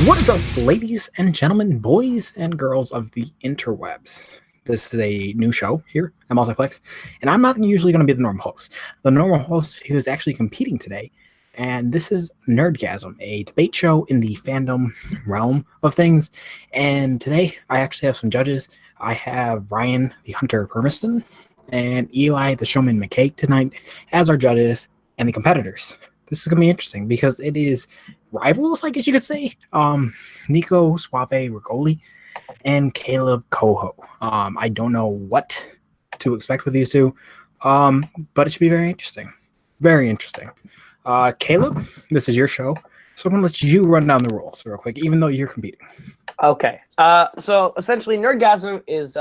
What is up, ladies and gentlemen, boys and girls of the interwebs? This is a new show here at Multiplex, and I'm not usually going to be the normal host. The normal host who is actually competing today, and this is Nerdgasm, a debate show in the fandom realm of things. And today, I actually have some judges. I have Ryan, the Hunter Permiston, and Eli, the Showman McCaig tonight as our judges and the competitors. This is going to be interesting because it is rivals, I guess you could say. Nico, Suave, Regoli, and Kaleb, Koho. I don't know what to expect with these two, but it should be very interesting. Very interesting. Kaleb, this is your show, so I'm going to let you run down the rules real quick, even though you're competing. Okay. So essentially, Nerdgasm is,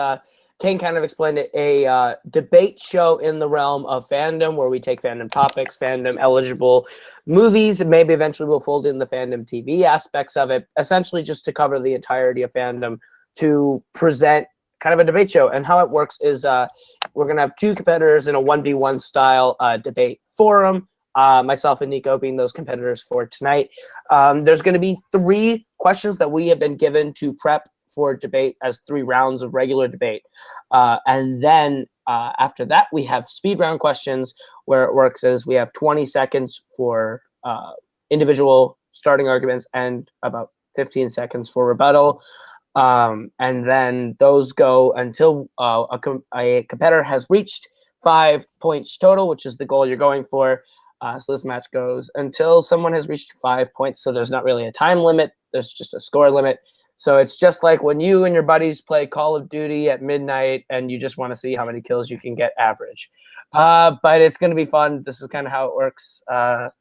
Kane kind of explained it, a debate show in the realm of fandom where we take fandom topics, fandom eligible movies, and maybe eventually we'll fold in the fandom TV aspects of it, essentially just to cover the entirety of fandom to present kind of a debate show. And how it works is we're going to have two competitors in a 1v1 style debate forum, myself and Nico being those competitors for tonight. There's going to be 3 questions that we have been given to prep for debate as 3 rounds of regular debate. And then after that, we have speed round questions where it works is we have 20 seconds for individual starting arguments and about 15 seconds for rebuttal. And then those go until a competitor has reached 5 points total, which is the goal you're going for. So this match goes until someone has reached 5 points. So there's not really a time limit. There's just a score limit. So it's just like when you and your buddies play Call of Duty at midnight and you just want to see how many kills you can get average. But it's going to be fun. This is kind of how it works. Yeah,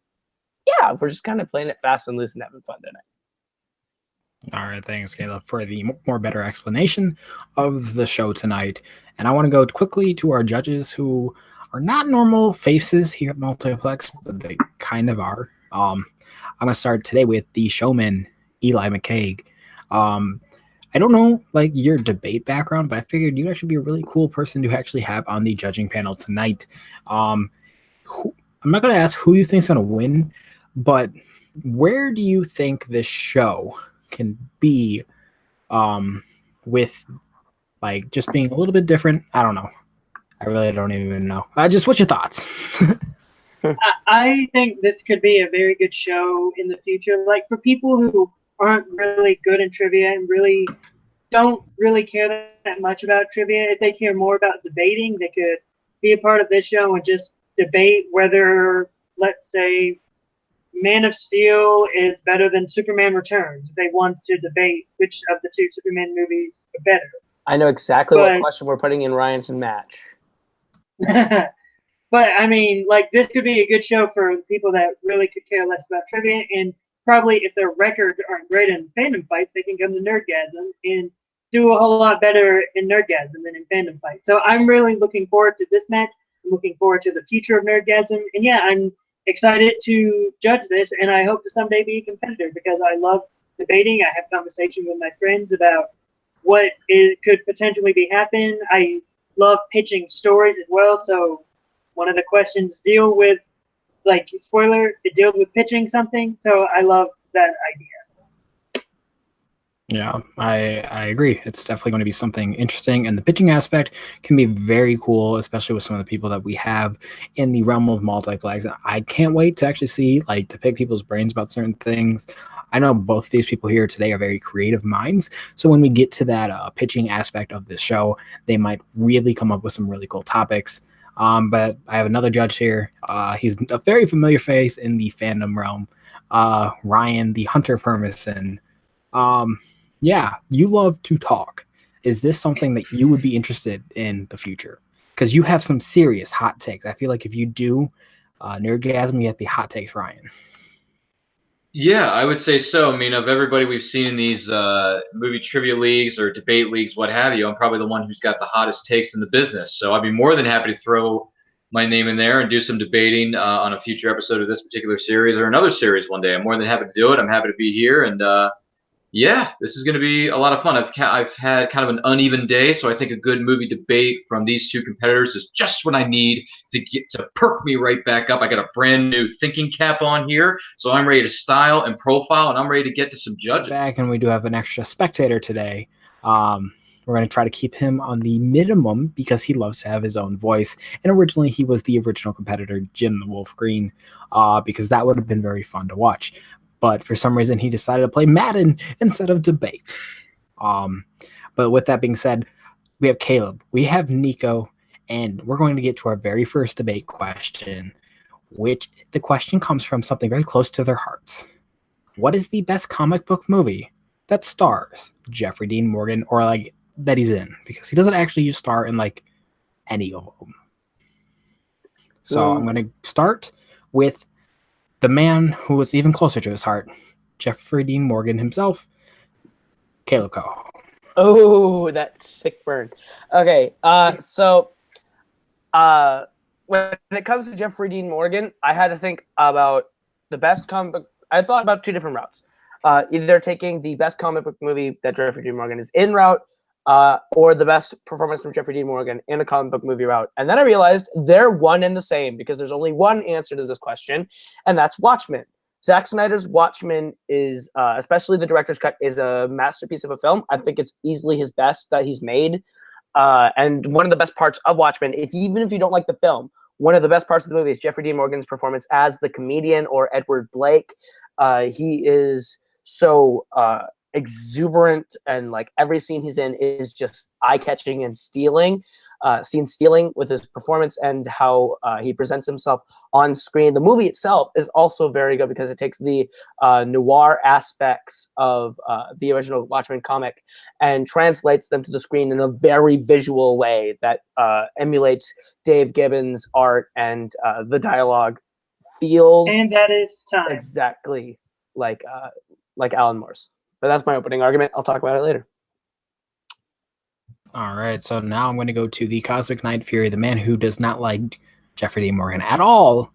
we're just kind of playing it fast and loose and having fun tonight. All right, thanks, Caleb, for the more better explanation of the show tonight. And I want to go quickly to our judges who are not normal faces here at Multiplex, but they kind of are. I'm going to start today with the showman, Eli McCaig. I don't know like your debate background, but I figured you'd actually be a really cool person to actually have on the judging panel tonight. I'm not going to ask who you think's going to win, but where do you think this show can be with like just being a little bit different? I don't know. I really don't even know. Just what's your thoughts? I think this could be a very good show in the future. Like for people who aren't really good in trivia and really don't really care that much about trivia, if they care more about debating, they could be a part of this show and just debate whether, let's say, Man of Steel is better than Superman Returns. If they want to debate which of the 2 Superman movies are better. I know exactly what question we're putting in Ryan's match. But I mean, like this could be a good show for people that really could care less about trivia, and probably if their records aren't great in fandom fights, they can come to Nerdgasm and do a whole lot better in Nerdgasm than in fandom fights. So I'm really looking forward to this match. I'm looking forward to the future of Nerdgasm, and yeah, I'm excited to judge this, and I hope to someday be a competitor because I love debating. I have conversations with my friends about what could potentially be happening. I love pitching stories as well, so one of the questions deal with, like, spoiler, it deals with pitching something, so I love that idea. Yeah, I agree. It's definitely going to be something interesting, and the pitching aspect can be very cool, especially with some of the people that we have in the realm of multiplex. I can't wait to actually see, like, to pick people's brains about certain things. I know both these people here today are very creative minds, so when we get to that pitching aspect of this show, they might really come up with some really cool topics. But I have another judge here. He's a very familiar face in the fandom realm, Ryan, the Hunter Permiston. Yeah, you love to talk. Is this something that you would be interested in the future? Because you have some serious hot takes. I feel like if you do Nerdgasm, you get the hot takes, Ryan. Yeah, I would say so. I mean, of everybody we've seen in these movie trivia leagues or debate leagues, what have you, I'm probably the one who's got the hottest takes in the business. So I'd be more than happy to throw my name in there and do some debating on a future episode of this particular series or another series one day. I'm more than happy to do it. I'm happy to be here. And Yeah, this is going to be a lot of fun. I've had kind of an uneven day, so I think a good movie debate from these two competitors is just what I need to perk me right back up. I got a brand new thinking cap on here, so I'm ready to style and profile, and I'm ready to get to some judging. Back, and we do have an extra spectator today. We're going to try to keep him on the minimum because he loves to have his own voice. And originally, he was the original competitor, Jim the Wolf Green, because that would have been very fun to watch. But for some reason, he decided to play Madden instead of debate. But with that being said, we have Kaleb, we have Nico, and we're going to get to our very first debate question, which the question comes from something very close to their hearts. What is the best comic book movie that stars Jeffrey Dean Morgan, or like that he's in? Because he doesn't actually star in like any of them. So I'm going to start with the man who was even closer to his heart, Jeffrey Dean Morgan himself, Kaleb Koho. Oh, that sick burn. Okay, so when it comes to Jeffrey Dean Morgan, I had to think about the best comic book. I thought about two different routes. Either taking the best comic book movie that Jeffrey Dean Morgan is in route, or the best performance from Jeffrey Dean Morgan in a comic book movie route. And then I realized they're one and the same because there's only one answer to this question, and that's Watchmen. Zack Snyder's Watchmen is, especially the director's cut, is a masterpiece of a film. I think it's easily his best that he's made. And one of the best parts of Watchmen, even if you don't like the film, one of the best parts of the movie is Jeffrey Dean Morgan's performance as the comedian, or Edward Blake. He is so exuberant, and like every scene he's in is just eye-catching and stealing with his performance and how he presents himself on screen. The movie itself is also very good because it takes the noir aspects of the original Watchmen comic and translates them to the screen in a very visual way that emulates Dave Gibbons' art, and the dialogue feels, and that is time, exactly like Alan Moore's. But that's my opening argument. I'll talk about it later. All right, so now I'm going to go to the Cosmic Night Fury, the man who does not like Jeffrey Dean Morgan at all.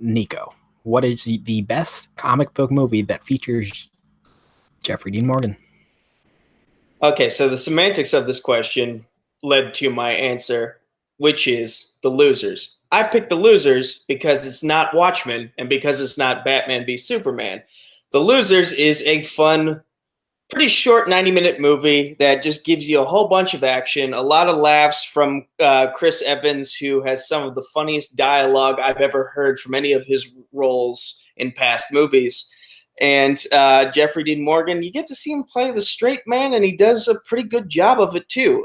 Nico, what is the best comic book movie that features Jeffrey Dean Morgan? Okay, so the semantics of this question led to my answer, which is The Losers. I picked The Losers because it's not Watchmen and because it's not Batman v Superman. The Losers is a fun, pretty short 90-minute movie that just gives you a whole bunch of action, a lot of laughs from Chris Evans, who has some of the funniest dialogue I've ever heard from any of his roles in past movies. And Jeffrey Dean Morgan, you get to see him play the straight man, and he does a pretty good job of it too.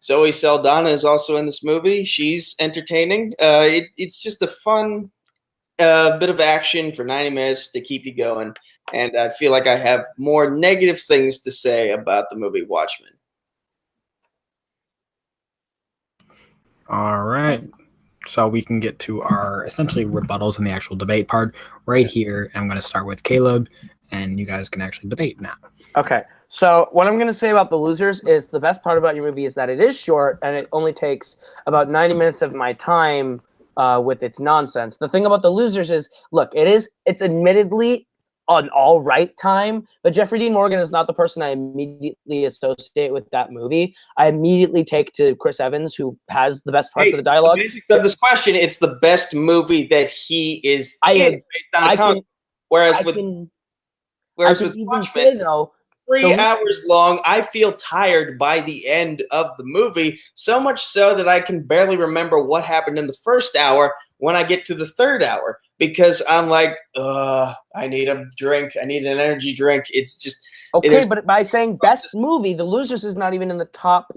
Zoe Saldana is also in this movie. She's entertaining. It's just a fun bit of action for 90 minutes to keep you going. And I feel like I have more negative things to say about the movie Watchmen. All right. So we can get to our essentially rebuttals in the actual debate part right here. I'm going to start with Kaleb, and you guys can actually debate now. Okay. So what I'm going to say about The Losers is the best part about your movie is that it is short, and it only takes about 90 minutes of my time with its nonsense. The thing about The Losers is, look, it's admittedly an all right time, but Jeffrey Dean Morgan is not the person I immediately associate with that movie. I immediately take to Chris Evans, who has the best parts of the dialogue. So this question, it's the best movie that he is in based on the comic. Whereas with Watchmen, though, 3 hours long, I feel tired by the end of the movie, so much so that I can barely remember what happened in the first hour when I get to the third hour, because I'm like, I need a drink. I need an energy drink. It's just... Okay, but by saying best movie, The Losers is not even in the top,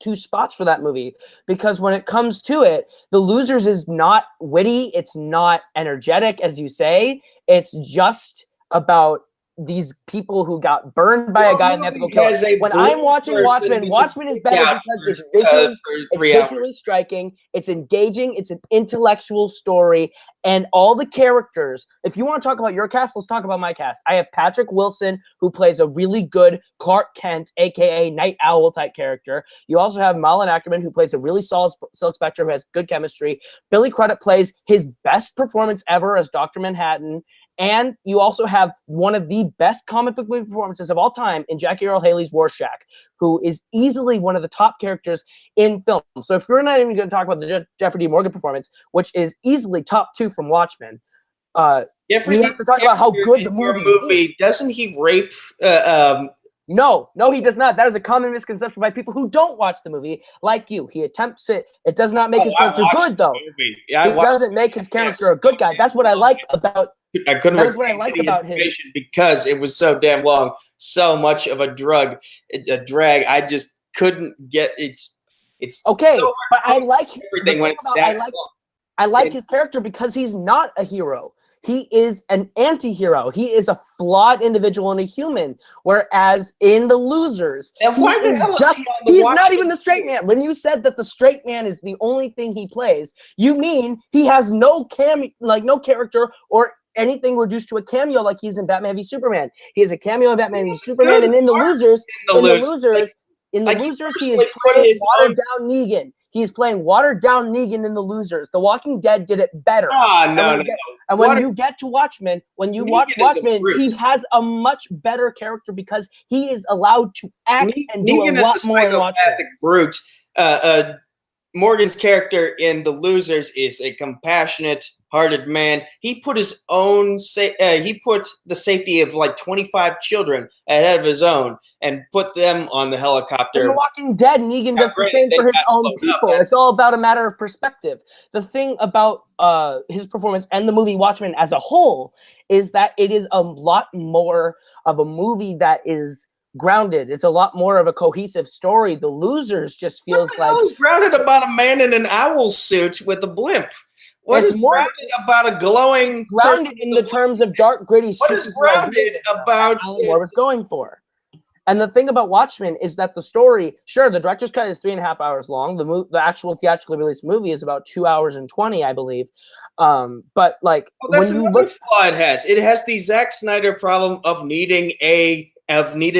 2 spots for that movie, because when it comes to it, The Losers is not witty. It's not energetic, as you say. It's just about these people who got burned by a guy and they have to go kill him. When I'm watching Watchmen, Watchmen is better because it's visually striking, it's engaging, it's an intellectual story, and all the characters. If you want to talk about your cast, let's talk about my cast. I have Patrick Wilson, who plays a really good Clark Kent, aka Night Owl type character. You also have Malin Ackerman, who plays a really solid Silk Spectre, who has good chemistry. Billy Crudup plays his best performance ever as Dr. Manhattan. And you also have one of the best comic book movie performances of all time in Jackie Earle Haley's Rorschach, who is easily one of the top characters in film. So if we're not even going to talk about the Jeffrey Dean Morgan performance, which is easily top 2 from Watchmen, we have to talk about how good the movie is. Doesn't he rape? No, he does not. That is a common misconception by people who don't watch the movie, like you. He attempts it. It does not make his character good, though. Yeah, it doesn't make his character a good guy. That's what I like about. I couldn't. That is what I like about his, because it was so damn long, so much of a drag. I just couldn't get it's. Okay, so but I like everything when it's that long. I like his character because he's not a hero. He is an anti-hero. He is a flawed individual and a human. Whereas in The Losers, and why the hell is he's not even the straight man. When you said that the straight man is the only thing he plays, you mean he has no character or anything reduced to a cameo like he's in Batman v Superman. He has a cameo in Batman v Superman, and in The Losers, he is playing watered down Negan. He's playing watered down Negan in The Losers. The Walking Dead did it better. And when you get to Watchmen, when you watch Watchmen, he has a much better character because he is allowed to act and do a lot more in Watchmen. Brute. Morgan's character in The Losers is a compassionate-hearted man. He put his own he put the safety of like 25 children ahead of his own and put them on the helicopter. In The Walking Dead, Negan does the same for his own people. It's all about a matter of perspective. The thing about his performance and the movie Watchmen as a whole is that it is a lot more of a movie that is grounded. It's a lot more of a cohesive story. The Losers just feels like it's grounded about a man in an owl suit with a blimp. What is grounded about a glowing? Grounded in the terms of dark, gritty. What is grounded about what was going for? And the thing about Watchmen is that the story, sure, the director's cut is 3.5 hours long. The actual theatrically released movie is about 2 hours and 20, I believe. But like, that's another flaw it has. It has the Zack Snyder problem of needed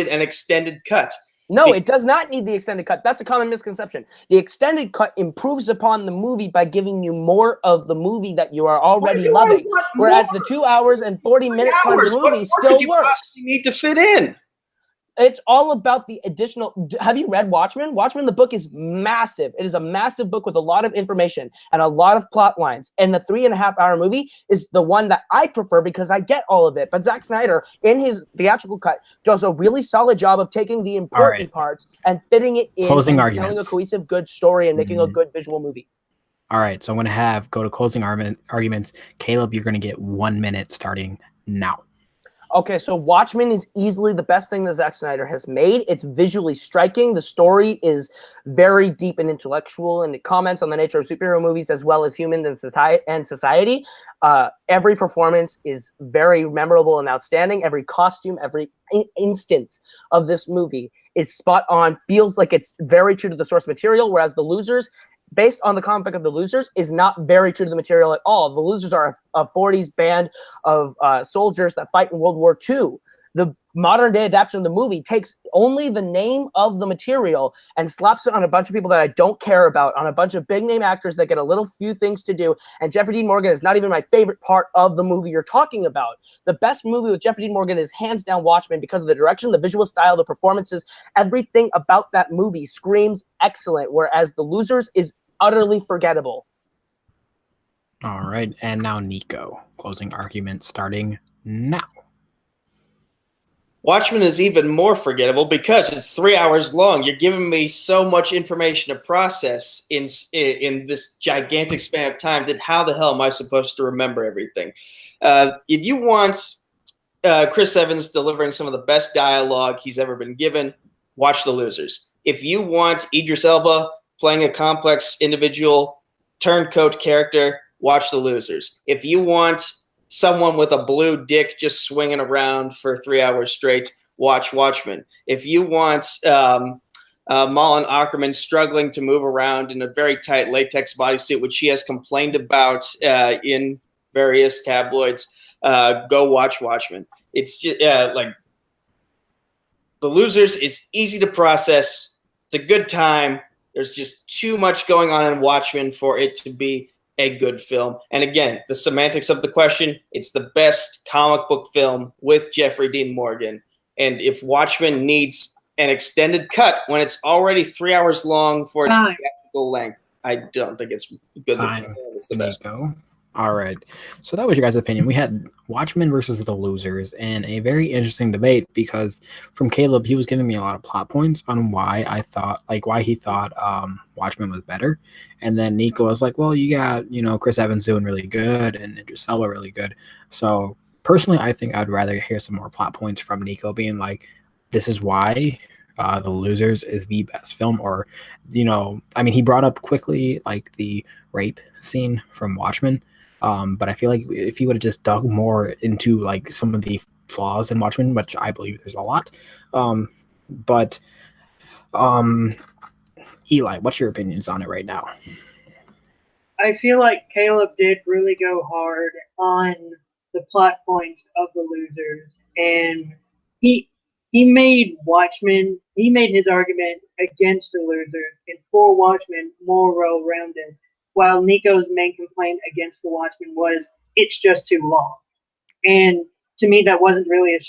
an extended cut. No, it does not need the extended cut. That's a common misconception. The extended cut improves upon the movie by giving you more of the movie that you are already loving. Whereas the 2 hours and 40 minutes part of the movie still works. You need to fit in. It's all about the additional. Have you read Watchmen? Watchmen, the book is massive. It is a massive book with a lot of information and a lot of plot lines. And the 3.5-hour movie is the one that I prefer because I get all of it. But Zack Snyder, in his theatrical cut, does a really solid job of taking the important parts and fitting it in, closing and telling a cohesive, good story and making a good visual movie. All right, so I'm going to go to closing arguments. Kaleb, you're going to get 1 minute starting now. Okay, so Watchmen is easily the best thing that Zack Snyder has made. It's visually striking. The story is very deep and intellectual, and it comments on the nature of superhero movies as well as humans and society. Every performance is very memorable and outstanding. Every costume, every instance of this movie is spot on, feels like it's very true to the source material, whereas The Losers, based on the comic book of The Losers, is not very true to the material at all. The Losers are a 40s band of soldiers that fight in World War II. The modern day adaptation of the movie takes only the name of the material and slaps it on a bunch of people that I don't care about, on a bunch of big name actors that get a little few things to do. And Jeffrey Dean Morgan is not even my favorite part of the movie you're talking about. The best movie with Jeffrey Dean Morgan is hands down Watchmen because of the direction, the visual style, the performances. Everything about that movie screams excellent, whereas The Losers is utterly forgettable. All right, and now Nico. Closing argument starting now. Watchmen is even more forgettable because it's 3 hours long. You're giving me so much information to process in this gigantic span of time that how the hell am I supposed to remember everything? If you want Chris Evans delivering some of the best dialogue he's ever been given, watch The Losers. If you want Idris Elba playing a complex individual turncoat character, watch The Losers. If you want someone with a blue dick just swinging around for 3 hours straight, watch Watchmen. If you want Malin Ackerman struggling to move around in a very tight latex bodysuit, which she has complained about in various tabloids, go watch Watchmen. It's just like The Losers is easy to process. It's a good time. There's just too much going on in Watchmen for it to be a good film. And again, the semantics of the question, it's the best comic book film with Jeffrey Dean Morgan. And if Watchmen needs an extended cut when it's already 3 hours long for its theatrical length, I don't think it's good. It's the best. Nico. All right. So that was your guys' opinion. We had Watchmen versus The Losers, and a very interesting debate because from Kaleb, he was giving me a lot of plot points on why he thought Watchmen was better. And then Nico was like, well, you got, Chris Evans doing really good and Idris Elba really good. So personally, I think I'd rather hear some more plot points from Nico being like, this is why The Losers is the best film, or, he brought up quickly like the rape scene from Watchmen. But I feel like if he would have just dug more into like some of the flaws in Watchmen, which I believe there's a lot. Eli, what's your opinions on it right now? I feel like Kaleb did really go hard on the plot points of The Losers, and he made Watchmen. He made his argument against The Losers and for Watchmen more well-rounded. While Nico's main complaint against The Watchmen was it's just too long. And to me, that wasn't really a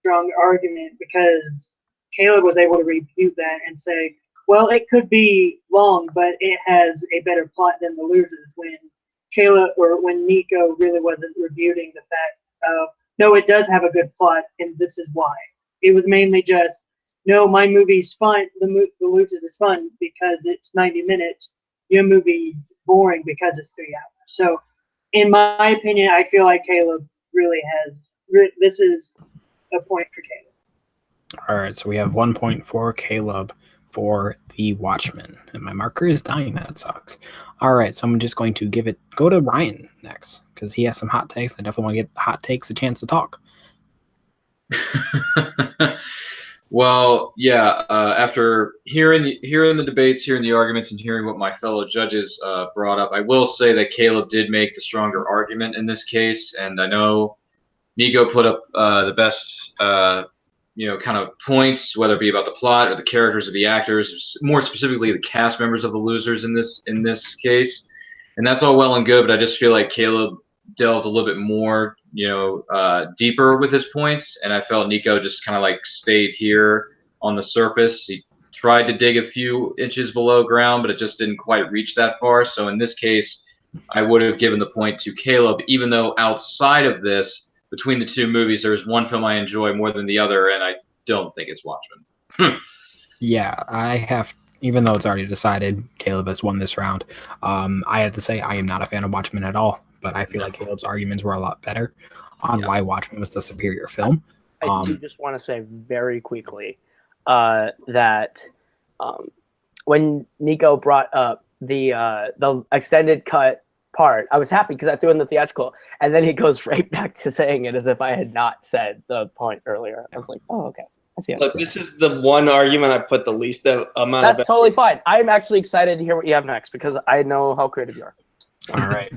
strong argument because Kaleb was able to refute that and say, well, it could be long, but it has a better plot than The Losers, when Nico really wasn't refuting the fact of, no, it does have a good plot, and this is why. It was mainly just, no, my movie's fun, The Losers is fun because it's 90 minutes. Your movie's boring because it's 3 hours. So, in my opinion, I feel like Kaleb really has. This is a point for Kaleb. All right, so we have 1 point for Kaleb for The Watchmen, and my marker is dying. That sucks. All right, so I'm just going to go to Ryan next because he has some hot takes. I definitely want to get hot takes a chance to talk. Well, yeah. After hearing the debates, hearing the arguments, and hearing what my fellow judges brought up, I will say that Kaleb did make the stronger argument in this case, and I know Nico put up the best, kind of points, whether it be about the plot or the characters or the actors, more specifically the cast members of The Losers in this case, and that's all well and good. But I just feel like Kaleb delved a little bit more, deeper with his points, and I felt Nico just kind of like stayed here on the surface. He tried to dig a few inches below ground, but it just didn't quite reach that far. So in this case, I would have given the point to Kaleb, even though outside of this, between the two movies, there is one film I enjoy more than the other, and I don't think it's Watchmen. Yeah, I have. Even though it's already decided, Kaleb has won this round. I have to say I am not a fan of Watchmen at all. But I feel like Kaleb's arguments were a lot better on why Watchmen was the superior film. I do just want to say very quickly that when Nico brought up the extended cut part, I was happy because I threw in the theatrical, and then he goes right back to saying it as if I had not said the point earlier. I was like, oh, okay. I see. Look, this is the one argument I put the least amount of. That's totally fine. I'm actually excited to hear what you have next because I know how creative you are. All right.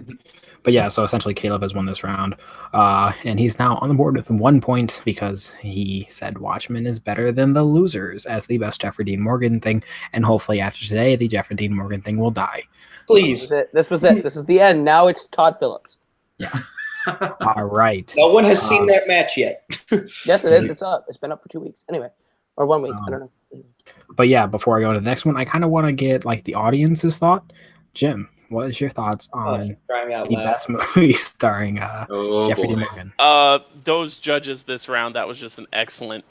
But yeah, so essentially Kaleb has won this round, and he's now on the board with 1 point because he said Watchmen is better than The Losers as the best Jeffrey Dean Morgan thing, and hopefully after today, the Jeffrey Dean Morgan thing will die. Please. This was it. This is the end. Now it's Todd Phillips. Yes. All right. No one has seen that match yet. Yes, it is. It's up. It's been up for 2 weeks. Anyway, or 1 week. I don't know. But yeah, before I go to the next one, I kind of want to get like the audience's thought. Jim, what is your thoughts on the best movie starring Jeffrey Dean Morgan? Those judges this round, that was just an excellent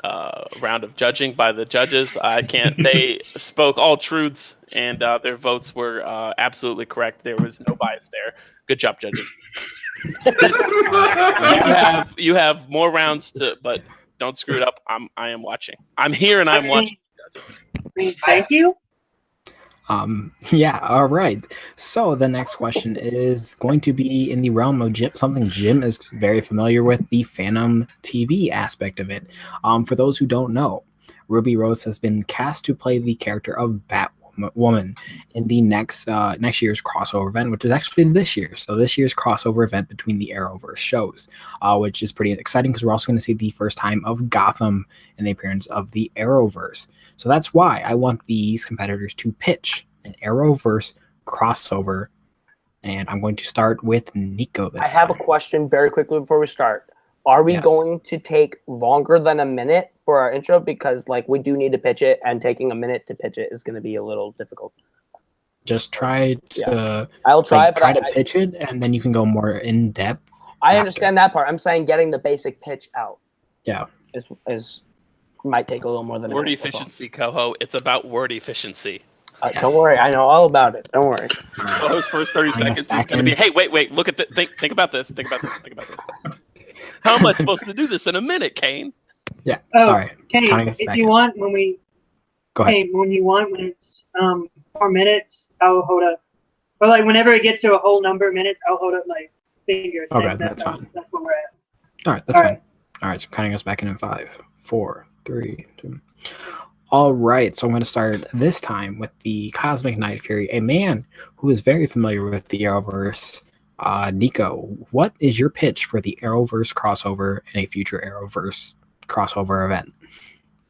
round of judging by the judges. They spoke all truths, and their votes were absolutely correct. There was no bias there. Good job, judges. you have more rounds but don't screw it up. I am watching. I'm here and I'm watching. Judges. Thank you. Yeah, all right. So the next question is going to be in the realm of something Jim is very familiar with, the Fandom TV aspect of it. For those who don't know, Ruby Rose has been cast to play the character of Batwoman in the next year's crossover event, which is actually this year. So this year's crossover event between the Arrowverse shows, which is pretty exciting because we're also going to see the first time of Gotham in the appearance of the Arrowverse. So that's why I want these competitors to pitch an Arrowverse crossover And I'm going to start with Nico this I have a time. question very quickly before we start. Are we Yes. going to take longer than a minute for our intro? Because we do need to pitch it, and taking a minute to pitch it is going to be a little difficult. Just try to I'll try, but try to pitch it, and then you can go more in depth. I after. understand that part. I'm saying getting the basic pitch out. Yeah. Is might take a little more than a Word minute. efficiency, Koho. It's about word efficiency. Yes. Don't worry, I know all about it. Don't worry. Koho's first 30 seconds is going to be, hey, wait, look at the think about this. Think about this. How am I supposed to do this in a minute, Kane? Yeah. Oh, All right. Kane, if you want, Go ahead. Kane, when it's 4 minutes, I'll hold up. Or whenever it gets to a whole number of minutes, I'll hold up my finger. Okay, that's fine. That's where we're at. All right, that's fine. All right, so counting us back in 5, 4, 3, 2. All right, so I'm going to start this time with the Cosmic Night Fury, a man who is very familiar with the Arrowverse. Nico, what is your pitch for the Arrowverse crossover and a future Arrowverse crossover event?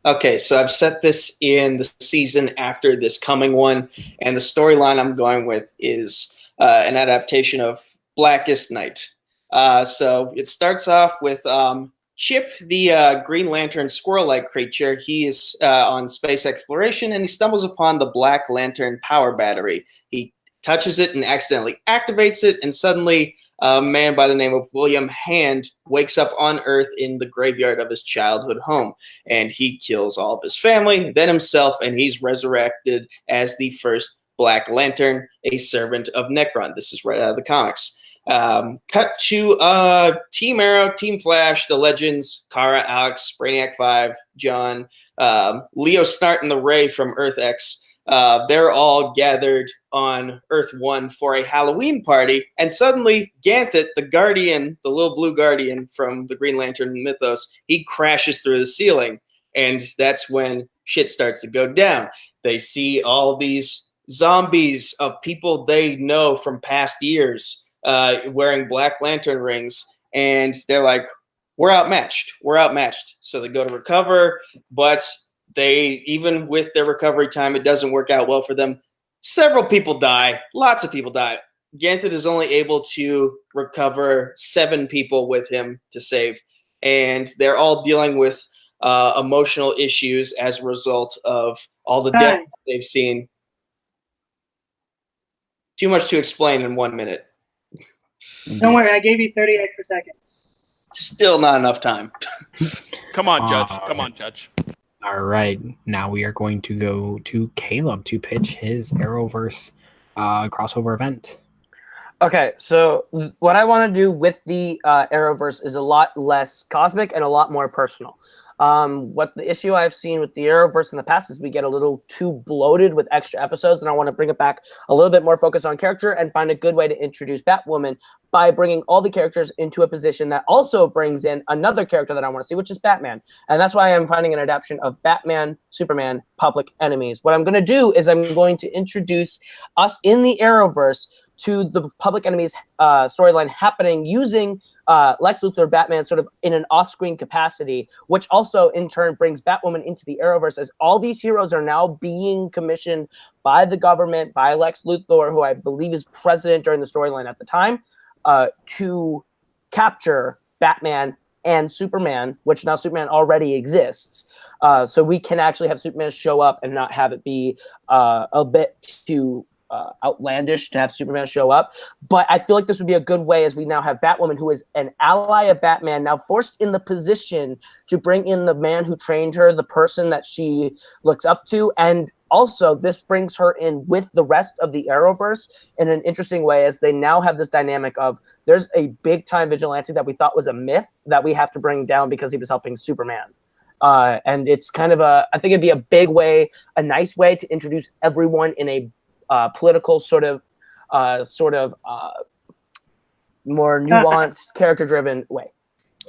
Okay, so I've set this in the season after this coming one, and the storyline I'm going with is an adaptation of Blackest Night. So it starts off with Chip, the Green Lantern squirrel-like creature. He is on space exploration, and he stumbles upon the Black Lantern power battery. He touches it and accidentally activates it, and suddenly a man by the name of William Hand wakes up on Earth in the graveyard of his childhood home, and he kills all of his family, then himself, and he's resurrected as the first Black Lantern, a servant of Necron. This is right out of the comics. Cut to Team Arrow, Team Flash, the Legends, Kara, Alex, Brainiac 5, John, Leo Snart, and the Ray from Earth X. They're all gathered on Earth 1 for a Halloween party, and suddenly Ganthet, the Guardian, the little blue Guardian from the Green Lantern mythos, he crashes through the ceiling, and that's when shit starts to go down. They see all these zombies of people they know from past years wearing Black Lantern rings, and they're like, we're outmatched. So they go to recover, but even with their recovery time, it doesn't work out well for them. Several people die. Lots of people die. Ganthet is only able to recover 7 people with him to save, and they're all dealing with emotional issues as a result of all the death they've seen. Too much to explain in 1 minute. Don't worry, I gave you 30 extra seconds. Still not enough time. Come on, Judge. All right, now we are going to go to Kaleb to pitch his Arrowverse crossover event. Okay, so what I want to do with the Arrowverse is a lot less cosmic and a lot more personal. What the issue I've seen with the Arrowverse in the past is we get a little too bloated with extra episodes, and I want to bring it back a little bit more focused on character and find a good way to introduce Batwoman by bringing all the characters into a position that also brings in another character that I want to see, which is Batman. And that's why I'm finding an adaptation of Batman, Superman, Public Enemies. What I'm going to do is I'm going to introduce us in the Arrowverse to the Public Enemies storyline happening using Lex Luthor, Batman, sort of in an off-screen capacity, which also in turn brings Batwoman into the Arrowverse, as all these heroes are now being commissioned by the government, by Lex Luthor, who I believe is president during the storyline at the time, to capture Batman and Superman, which now Superman already exists. So we can actually have Superman show up and not have it be a bit too outlandish to have Superman show up. But I feel like this would be a good way, as we now have Batwoman, who is an ally of Batman, now forced in the position to bring in the man who trained her, the person that she looks up to. And also this brings her in with the rest of the Arrowverse in an interesting way, as they now have this dynamic of there's a big time vigilante that we thought was a myth that we have to bring down because he was helping Superman. And it's kind of I think it'd be a big way, a nice way to introduce everyone in a political sort of more nuanced, character-driven way.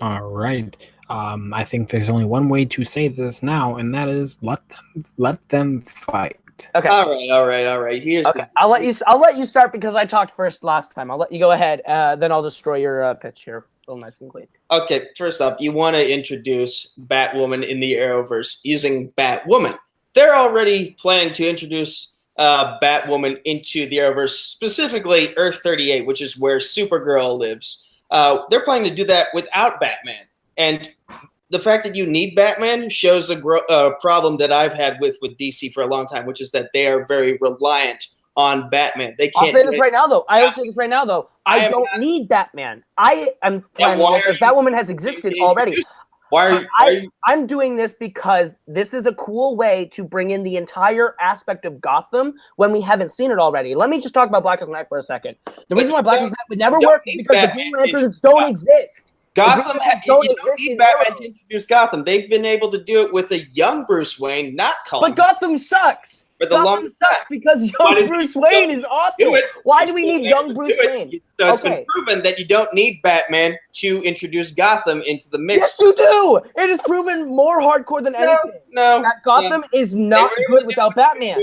All right. I think there's only one way to say this now, and that is let them fight. Okay. All right. Here's okay. I'll let you start because I talked first last time. I'll let you go ahead. Then I'll destroy your pitch here, real nice and clean. Okay. First up, you want to introduce Batwoman in the Arrowverse using Batwoman. They're already planning to introduce Batwoman into the Arrowverse, specifically Earth 38, which is where Supergirl lives. They're planning to do that without Batman. And the fact that you need Batman shows a problem that I've had with DC for a long time, which is that they are very reliant on Batman. They can't. I'll say this right now, though. I don't need Batman. I am planning this as Batwoman has existed already. I'm doing this because this is a cool way to bring in the entire aspect of Gotham when we haven't seen it already. Let me just talk about Blackest Night for a second. The reason why Blackest Night would never work is because the Green Lanterns don't exist. Gotham don't need Batman to introduce Gotham. They've been able to do it with a young Bruce Wayne, not Cullen. But Gotham sucks. Gotham sucks because young Bruce Wayne is awful. Why do we need young Bruce Wayne? So it's been proven that you don't need Batman to introduce Gotham into the mix. Yes, you do. It is proven more hardcore than anything. No, that Gotham is not good without Batman.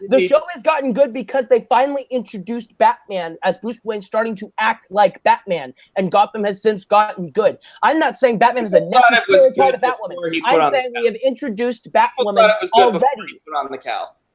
The show has gotten good because they finally introduced Batman as Bruce Wayne starting to act like Batman, and Gotham has since gotten good. I'm not saying Batman is a necessary part of Batwoman. I'm saying we have introduced Batwoman already.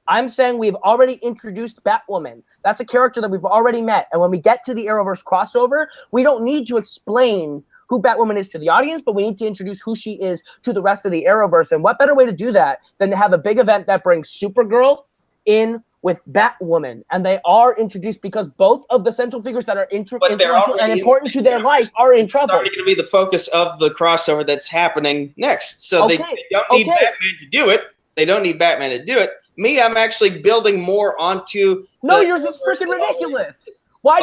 I'm saying we've already introduced Batwoman. That's a character that we've already met. And when we get to the Arrowverse crossover, we don't need to explain who Batwoman is to the audience, but we need to introduce who she is to the rest of the Arrowverse. And what better way to do that than to have a big event that brings Supergirl in with Batwoman. And they are introduced because both of the central figures that are influential and important to their life are in trouble. It's already going to be the focus of the crossover that's happening next. So they don't need Batman to do it. They don't need Batman to do it. Me, I'm actually building more onto. No, yours is freaking ridiculous. Why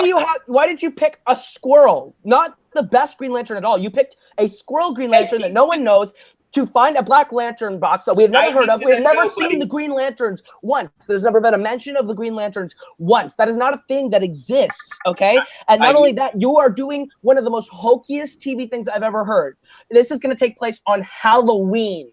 did you pick a squirrel? Not the best Green Lantern at all. You picked a squirrel Green Lantern that no one knows to find a Black Lantern box that we have never heard of. We have never seen the Green Lanterns once. There's never been a mention of the Green Lanterns once. That is not a thing that exists, okay? And not only that, you are doing one of the most hokiest TV things I've ever heard. This is going to take place on Halloween.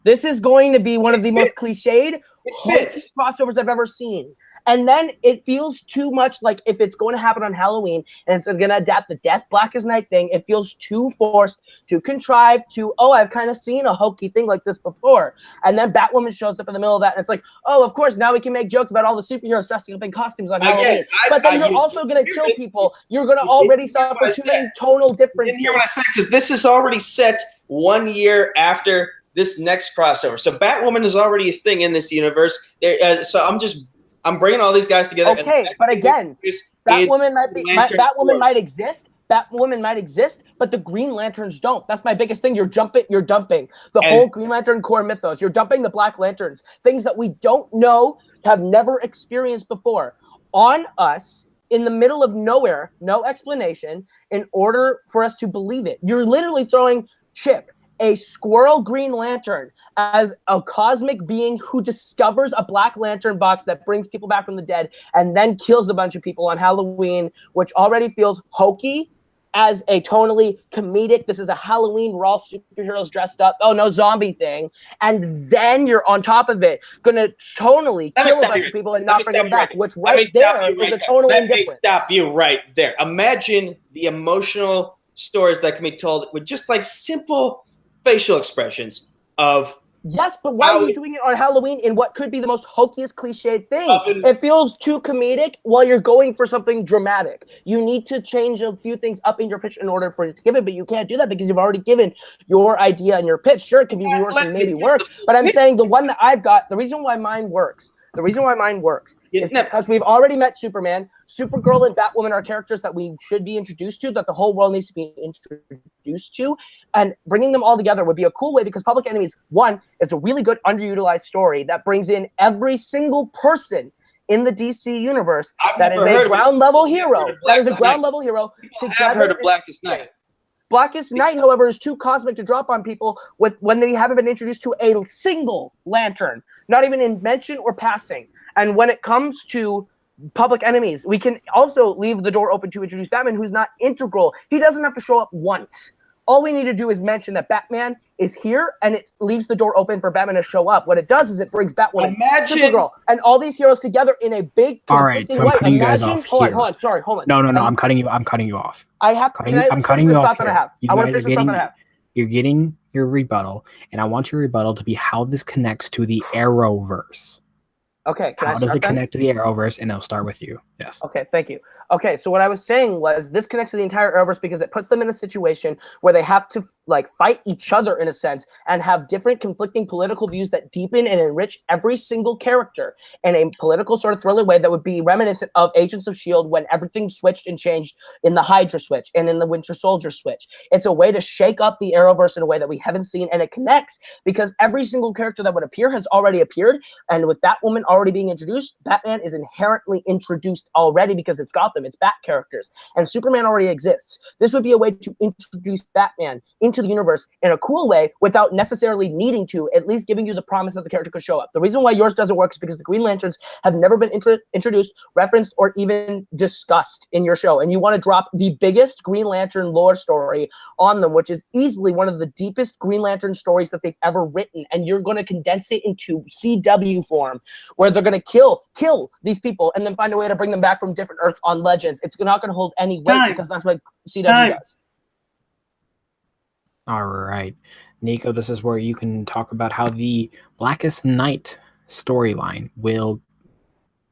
This is going to be one of the most cliched crossovers I've ever seen. And then it feels too much like if it's going to happen on Halloween and it's going to adapt the Death Blackest Night thing, it feels too forced, too contrived, I've kind of seen a hokey thing like this before. And then Batwoman shows up in the middle of that and it's like, oh, of course, now we can make jokes about all the superheroes dressing up in costumes on Halloween. But then you're also going to kill people. You're going to already suffer too many tonal differences. You didn't hear what I said, because this is already set 1 year after this next crossover. So Batwoman is already a thing in this universe. So I'm bringing all these guys together. Okay, but again, Batwoman might exist. Batwoman might exist, but the Green Lanterns don't. That's my biggest thing. You're dumping the whole Green Lantern core mythos. You're dumping the Black Lanterns, things that we don't know, have never experienced before, on us in the middle of nowhere, no explanation, in order for us to believe it. You're literally throwing Chip, a squirrel Green Lantern, as a cosmic being who discovers a Black Lantern box that brings people back from the dead and then kills a bunch of people on Halloween, which already feels hokey as a tonally comedic, this is a Halloween, we're all superheroes dressed up, oh no, zombie thing. And then you're on top of it, gonna tonally kill a bunch of people and not bring them back, which right there is a tonal indifference. Let me stop you right there. Imagine the emotional stories that can be told with just like simple facial expressions of. Yes, but why are you doing it on Halloween in what could be the most hokiest cliched thing? It feels too comedic while you're going for something dramatic. You need to change a few things up in your pitch in order for it to give it, but you can't do that because you've already given your idea and your pitch. Sure, it can be reworked and maybe work, but I'm saying the one that I've got, the reason why mine works is because we've already met Superman. Supergirl and Batwoman are characters that we should be introduced to, that the whole world needs to be introduced to. And bringing them all together would be a cool way because Public Enemies, one, is a really good underutilized story that brings in every single person in the DC universe that is a ground level hero. That is a ground level hero. I've heard of Blackest Night. Blackest Night, however, is too cosmic to drop on people when they haven't been introduced to a single lantern, not even in mention or passing. And when it comes to Public Enemies, we can also leave the door open to introduce Batman, who's not integral. He doesn't have to show up once. All we need to do is mention that Batman is here, and it leaves the door open for Batman to show up. What it does is it brings Batwoman, Supergirl, and all these heroes together in a big. All right, so I'm cutting you guys off here. Hold on, sorry, hold on. No, I'm cutting you off. I'm cutting you off. You're getting your rebuttal, and I want your rebuttal to be how this connects to the Arrowverse. Okay, can I How start does it then? connect to the Arrowverse? And I'll start with you. Yes. Okay, thank you. Okay, so what I was saying was this connects to the entire Arrowverse because it puts them in a situation where they have to like fight each other in a sense and have different conflicting political views that deepen and enrich every single character in a political sort of thriller way that would be reminiscent of Agents of S.H.I.E.L.D. when everything switched and changed in the Hydra switch and in the Winter Soldier switch. It's a way to shake up the Arrowverse in a way that we haven't seen, and it connects because every single character that would appear has already appeared, and with Batwoman already being introduced, Batman is inherently introduced already because it's Gotham, it's Bat characters, and Superman already exists. This would be a way to introduce Batman into the universe in a cool way without necessarily needing to, at least giving you the promise that the character could show up. The reason why yours doesn't work is because the Green Lanterns have never been introduced, referenced, or even discussed in your show, and you want to drop the biggest Green Lantern lore story on them, which is easily one of the deepest Green Lantern stories that they've ever written, and you're going to condense it into CW form, where they're going to kill these people and then find a way to bring them back from different Earths on Legends. It's not going to hold any weight because that's what CW does. All right. Nico, this is where you can talk about how the Blackest Night storyline will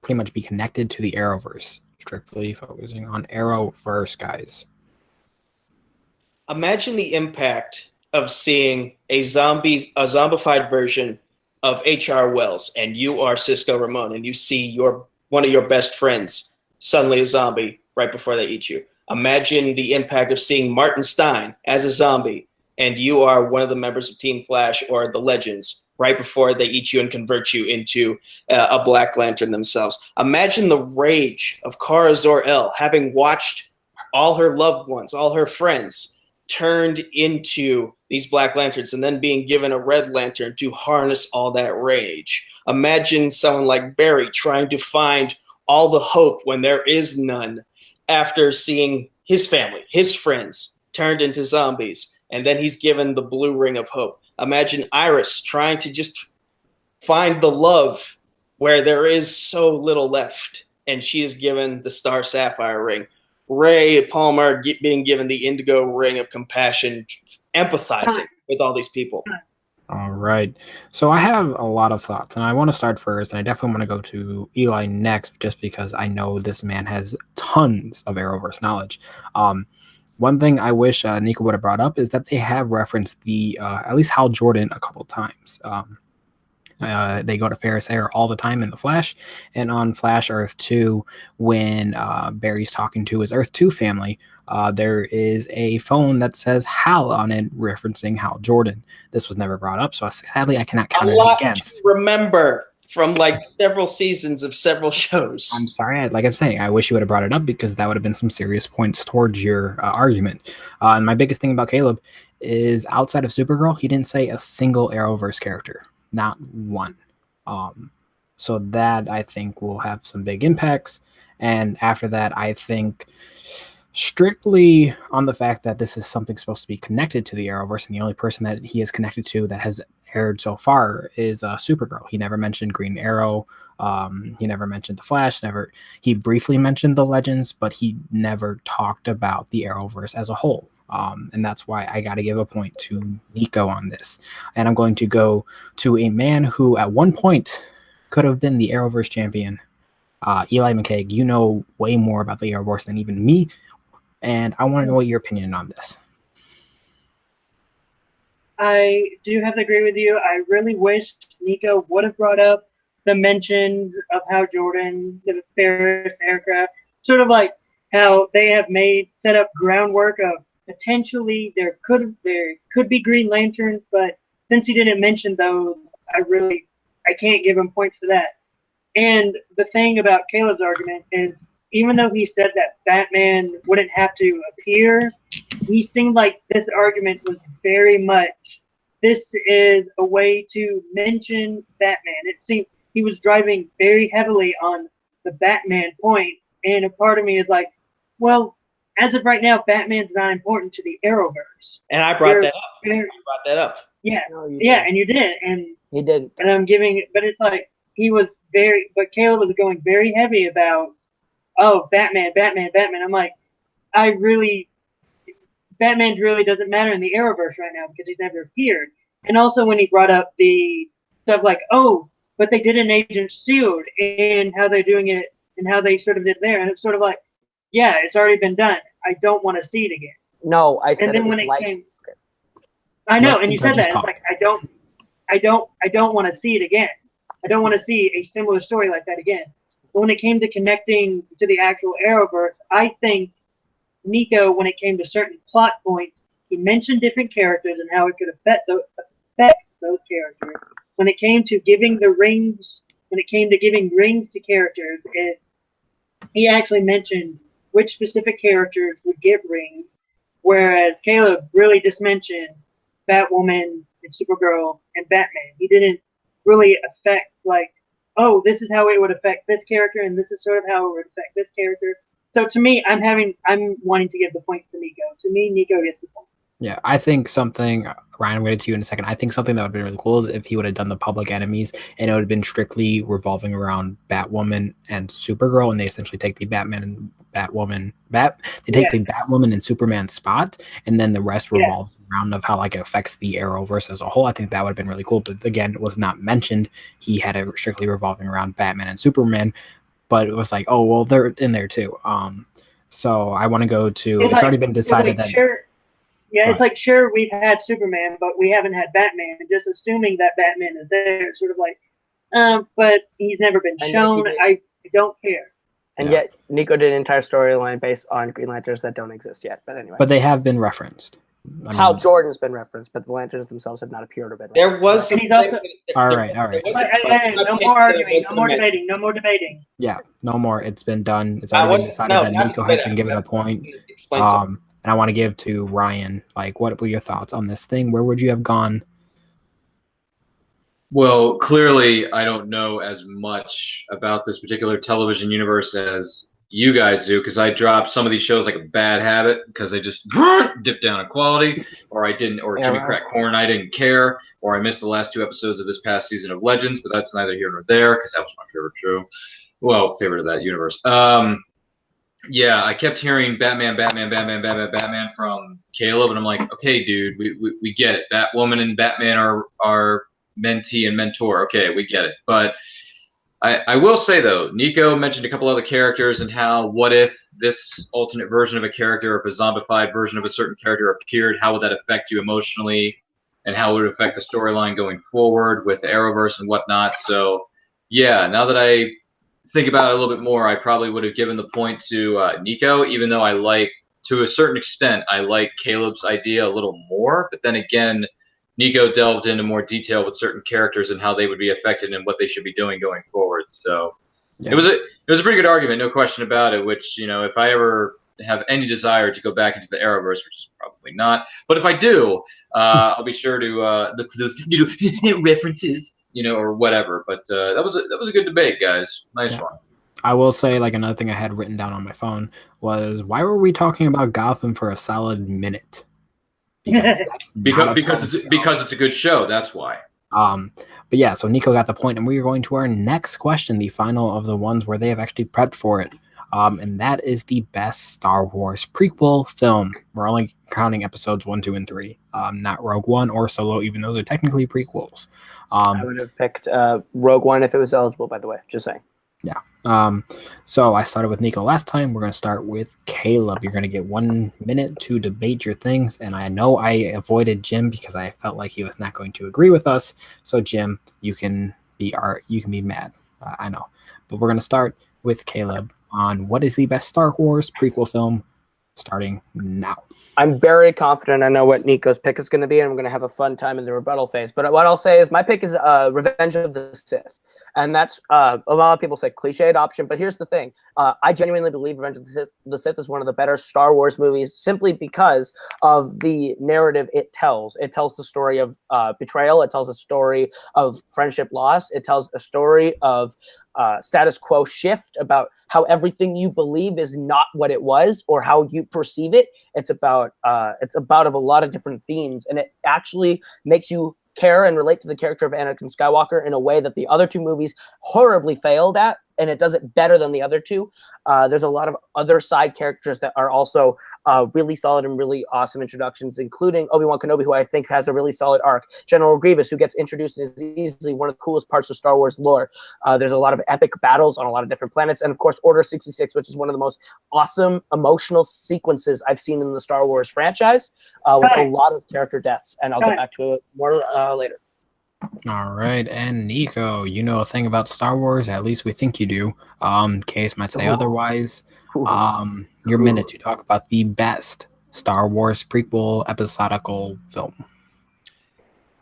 pretty much be connected to the Arrowverse, strictly focusing on Arrowverse, guys. Imagine the impact of seeing a zombified version of H.R. Wells, and you are Cisco Ramon, and you see one of your best friends suddenly a zombie right before they eat you. Imagine the impact of seeing Martin Stein as a zombie, and you are one of the members of Team Flash or the Legends right before they eat you and convert you into a Black Lantern themselves. Imagine the rage of Kara Zor-El having watched all her loved ones, all her friends, turned into these Black Lanterns and then being given a Red Lantern to harness all that rage. Imagine someone like Barry trying to find all the hope when there is none after seeing his family, his friends, turned into zombies, and then he's given the blue ring of hope. Imagine Iris trying to just find the love where there is so little left, and she is given the Star Sapphire ring. Ray Palmer being given the Indigo ring of compassion, empathizing with all these people. All right. So I have a lot of thoughts, and I want to start first, and I definitely want to go to Eli next, just because I know this man has tons of Arrowverse knowledge. One thing I wish Nico would have brought up is that they have referenced the at least Hal Jordan a couple times. They go to Ferris Air all the time in The Flash, and on Flash Earth 2, when Barry's talking to his Earth 2 family, there is a phone that says Hal on it, referencing Hal Jordan. This was never brought up, so sadly I cannot count it against. Remember from like several seasons of several shows. I'm sorry, like I'm saying, I wish you would have brought it up because that would have been some serious points towards your argument. And my biggest thing about Kaleb is outside of Supergirl, he didn't say a single Arrowverse character. Not one. So that I think will have some big impacts. And after that, I think strictly on the fact that this is something supposed to be connected to the Arrowverse, and the only person that he is connected to that has aired so far is Supergirl. He never mentioned Green Arrow. He never mentioned the Flash. He briefly mentioned the Legends, but he never talked about the Arrowverse as a whole. And that's why I got to give a point to Nico on this. And I'm going to go to a man who at one point could have been the Arrowverse champion. Eli McCaig, you know way more about the Arrowverse than even me. And I want to know what your opinion on this. I do have to agree with you. I really wish Nico would have brought up the mentions of how Jordan, the Ferris aircraft, sort of like how they have set up groundwork of potentially there could be Green Lanterns, but since he didn't mention those, I can't give him points for that. And the thing about Kaleb's argument is, even though he said that Batman wouldn't have to appear, he seemed like this argument was very much, this is a way to mention Batman. It seemed he was driving very heavily on the Batman point, and a part of me is like, well, as of right now, Batman's not important to the Arrowverse. And I brought that up. Yeah, No, and you did, and he didn't. And I'm giving it, but it's like but Kaleb was going very heavy about, oh, Batman. I'm like, Batman really doesn't matter in the Arrowverse right now because he's never appeared. And also when he brought up the stuff like, oh, but they did an Agent Shield and how they're doing it and how they sort of did there, and it's sort of like, yeah, it's already been done. I don't want to see it again. No, I said And then it was when it like. came, I know, Let and the you said judges that. talk. It's like I don't want to see it again. I don't want to see a similar story like that again. But when it came to connecting to the actual Arrowverse, I think Nico, when it came to certain plot points, he mentioned different characters and how it could affect those characters. When it came to giving rings to characters, he actually mentioned which specific characters would get rings, whereas Kaleb really just mentioned Batwoman and Supergirl and Batman. He didn't really affect like, oh, this is how it would affect this character, and this is sort of how it would affect this character. So to me, I'm wanting to give the point to Nico. To me, Nico gets the point. Yeah, I think something, Ryan, I'm going to get to you in a second. I think something that would have been really cool is if he would have done the Public Enemies and it would have been strictly revolving around Batwoman and Supergirl, and they essentially take the Batman and Batwoman, the Batwoman and Superman spot, and then the rest revolves around of how like it affects the Arrowverse as a whole. I think that would have been really cool. But again, it was not mentioned. He had it strictly revolving around Batman and Superman, but it was like, oh, well, they're in there too. So I want to go to, it's already been decided that. Yeah, it's like, sure, we've had Superman, but we haven't had Batman. And just assuming that Batman is there, sort of like, but he's never been shown. I don't care. And yet, Nico did an entire storyline based on Green Lanterns that don't exist yet. But anyway. But they have been referenced. Hal Jordan's been referenced, but the Lanterns themselves have not appeared or been referenced. There was. And he's also. All right. No more arguing. No more debating. No more debating. Yeah, no more. It's been done. It's already been decided that Nico has been given a point. And I want to give to Ryan, like, what were your thoughts on this thing? Where would you have gone? Well, clearly, I don't know as much about this particular television universe as you guys do, because I dropped some of these shows like a bad habit because I just dipped down in quality, or I didn't, or Jimmy Crack Corn, I didn't care, or I missed the last 2 episodes of this past season of Legends, but that's neither here nor there because that was my favorite show. Well, favorite of that universe. Yeah, I kept hearing Batman from Kaleb, and I'm like, okay, dude, we get it. Batwoman and Batman are mentee and mentor. Okay, we get it. But I will say, though, Nico mentioned a couple other characters and how what if this alternate version of a character or a zombified version of a certain character appeared, how would that affect you emotionally, and how would it affect the storyline going forward with the Arrowverse and whatnot. So, yeah, now that I think about it a little bit more, I probably would have given the point to Nico, even though I like, to a certain extent, I like Kaleb's idea a little more. But then again, Nico delved into more detail with certain characters and how they would be affected and what they should be doing going forward. So it was a pretty good argument, no question about it. Which, you know, if I ever have any desire to go back into the Arrowverse, which is probably not, but if I do, I'll be sure to look for those references. You know, or whatever. But that was a good debate, guys. Nice one. I will say, like, another thing I had written down on my phone was, why were we talking about Gotham for a solid minute? Because it's a good show. That's why. But yeah, so Nico got the point, and we are going to our next question, the final of the ones where they have actually prepped for it. And that is the best Star Wars prequel film. We're only counting episodes 1, 2, and 3, not Rogue One or Solo, even though they're technically prequels. I would have picked Rogue One if it was eligible, by the way. Just saying. Yeah. So I started with Nico last time. We're going to start with Kaleb. You're going to get 1 minute to debate your things. And I know I avoided Jim because I felt like he was not going to agree with us. So Jim, you can be mad. I know. But we're going to start with Kaleb on what is the best Star Wars prequel film, starting now. I'm very confident I know what Nico's pick is going to be, and I'm going to have a fun time in the rebuttal phase. But what I'll say is my pick is Revenge of the Sith. And that's, a lot of people say cliched option, but here's the thing. I genuinely believe Revenge of the Sith is one of the better Star Wars movies simply because of the narrative it tells. It tells the story of betrayal. It tells a story of friendship loss. It tells a story of status quo shift about how everything you believe is not what it was or how you perceive it. It's about of a lot of different themes, and it actually makes you care and relate to the character of Anakin Skywalker in a way that the other 2 movies horribly failed at, and it does it better than the other 2. There's a lot of other side characters that are also really solid and really awesome introductions, including Obi-Wan Kenobi, who I think has a really solid arc. General Grievous, who gets introduced and is easily one of the coolest parts of Star Wars lore. There's a lot of epic battles on a lot of different planets. And, of course, Order 66, which is one of the most awesome emotional sequences I've seen in the Star Wars franchise, with a lot of character deaths. And I'll get back to it more later. All right, and Nico, you know a thing about Star Wars, at least we think you do. Case might say otherwise. Your minute to talk about the best Star Wars prequel episodical film.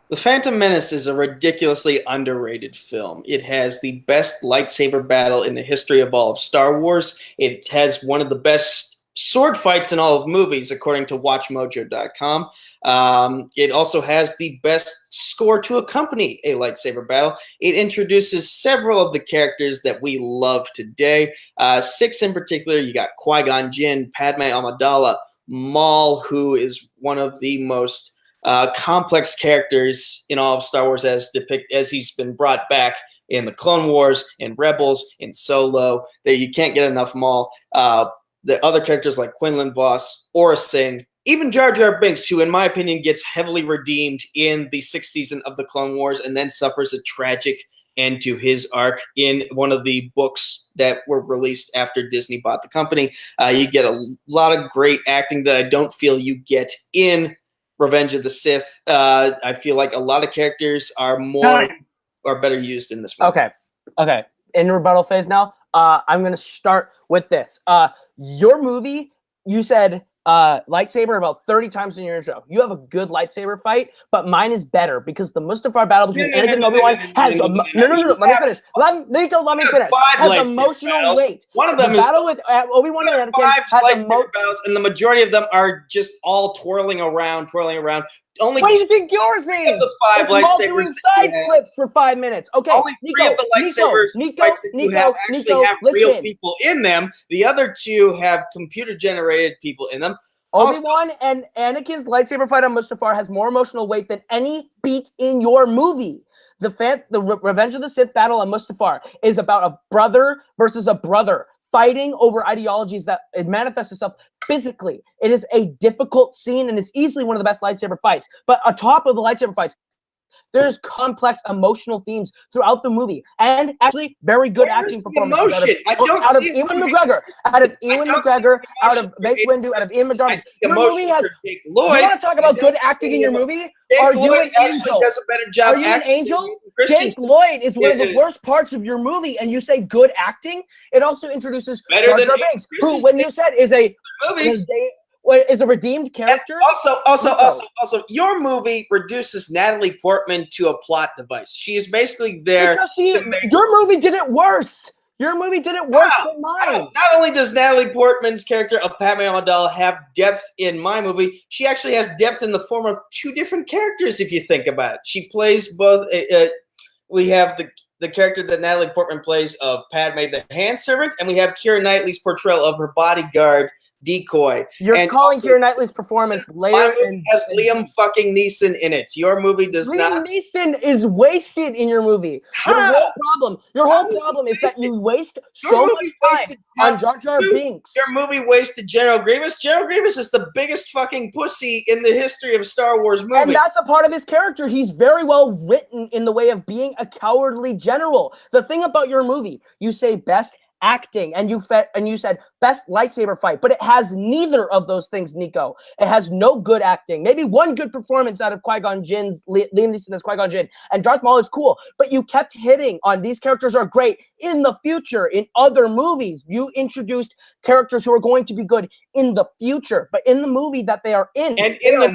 The Phantom Menace is a ridiculously underrated film. It has the best lightsaber battle in the history of all of Star Wars. It has one of the best sword fights in all of movies, according to WatchMojo.com. It also has the best score to accompany a lightsaber battle. It introduces several of the characters that we love today. 6 in particular. You got Qui-Gon Jinn, Padme Amidala, Maul, who is one of the most complex characters in all of Star Wars as he's been brought back in the Clone Wars, in Rebels, in Solo. That you can't get enough Maul. The other characters like Quinlan Vos, Aurra Sing, even Jar Jar Binks, who in my opinion gets heavily redeemed in the 6th season of the Clone Wars and then suffers a tragic end to his arc in one of the books that were released after Disney bought the company. You get a lot of great acting that I don't feel you get in Revenge of the Sith. I feel like a lot of characters are better used in this movie. Okay. In rebuttal phase now, I'm going to start with this. Your movie, you said lightsaber about 30 times in your intro. You have a good lightsaber fight, but mine is better because the Mustafar battle between Anakin and Obi-Wan has let me finish. Nico, let me finish. Has emotional weight. One of them the battle with Obi-Wan and Anakin has battles, and the majority of them are just all twirling around. Only what do you think yours is? The 5 lightsabers doing side flips for 5 minutes. Okay, only 3 of the lightsabers have real people in them. The other 2 have computer-generated people in them. Obi-Wan and Anakin's lightsaber fight on Mustafar has more emotional weight than any beat in your movie. The Revenge of the Sith battle on Mustafar is about a brother versus a brother fighting over ideologies that it manifests itself physically. It is a difficult scene and it's easily one of the best lightsaber fights. But on top of the lightsaber fights, there's complex emotional themes throughout the movie, and actually very good acting performances out of Ewan McGregor, out of Mace Windu, out of Ian McDonald. Your movie has. You want to talk about good acting in your movie? Are you an angel? Are you an angel? Jake Lloyd is one of the worst parts of your movie, and you say good acting. It also introduces Jar Jar Binks, who, when you said is a redeemed character. And also, your movie reduces Natalie Portman to a plot device. She is basically there. Your movie did it worse. Your movie did it worse than mine. Not only does Natalie Portman's character of Padme Amidala have depth in my movie, she actually has depth in the form of 2 different characters, if you think about it. She plays both. We have the character that Natalie Portman plays of Padme the hand servant, and we have Keira Knightley's portrayal of her bodyguard, Decoy. You're calling Keira Knightley's performance layer and has Liam fucking Neeson in it. Your movie does not. Liam Neeson is wasted in your movie. Your whole problem is that you waste so much time on Jar Jar Binks. Your movie wasted General Grievous. General Grievous is the biggest fucking pussy in the history of Star Wars movies. And that's a part of his character. He's very well written in the way of being a cowardly general. The thing about your movie, you say best acting, and you said best lightsaber fight, but it has neither of those things, Nico. It has no good acting. Maybe one good performance out of Qui-Gon Jinn's Liam Neeson as Qui-Gon Jinn, and Darth Maul is cool, but you kept hitting on these characters are great in the future in other movies. You introduced characters who are going to be good in the future, but in the movie that they are in, and they are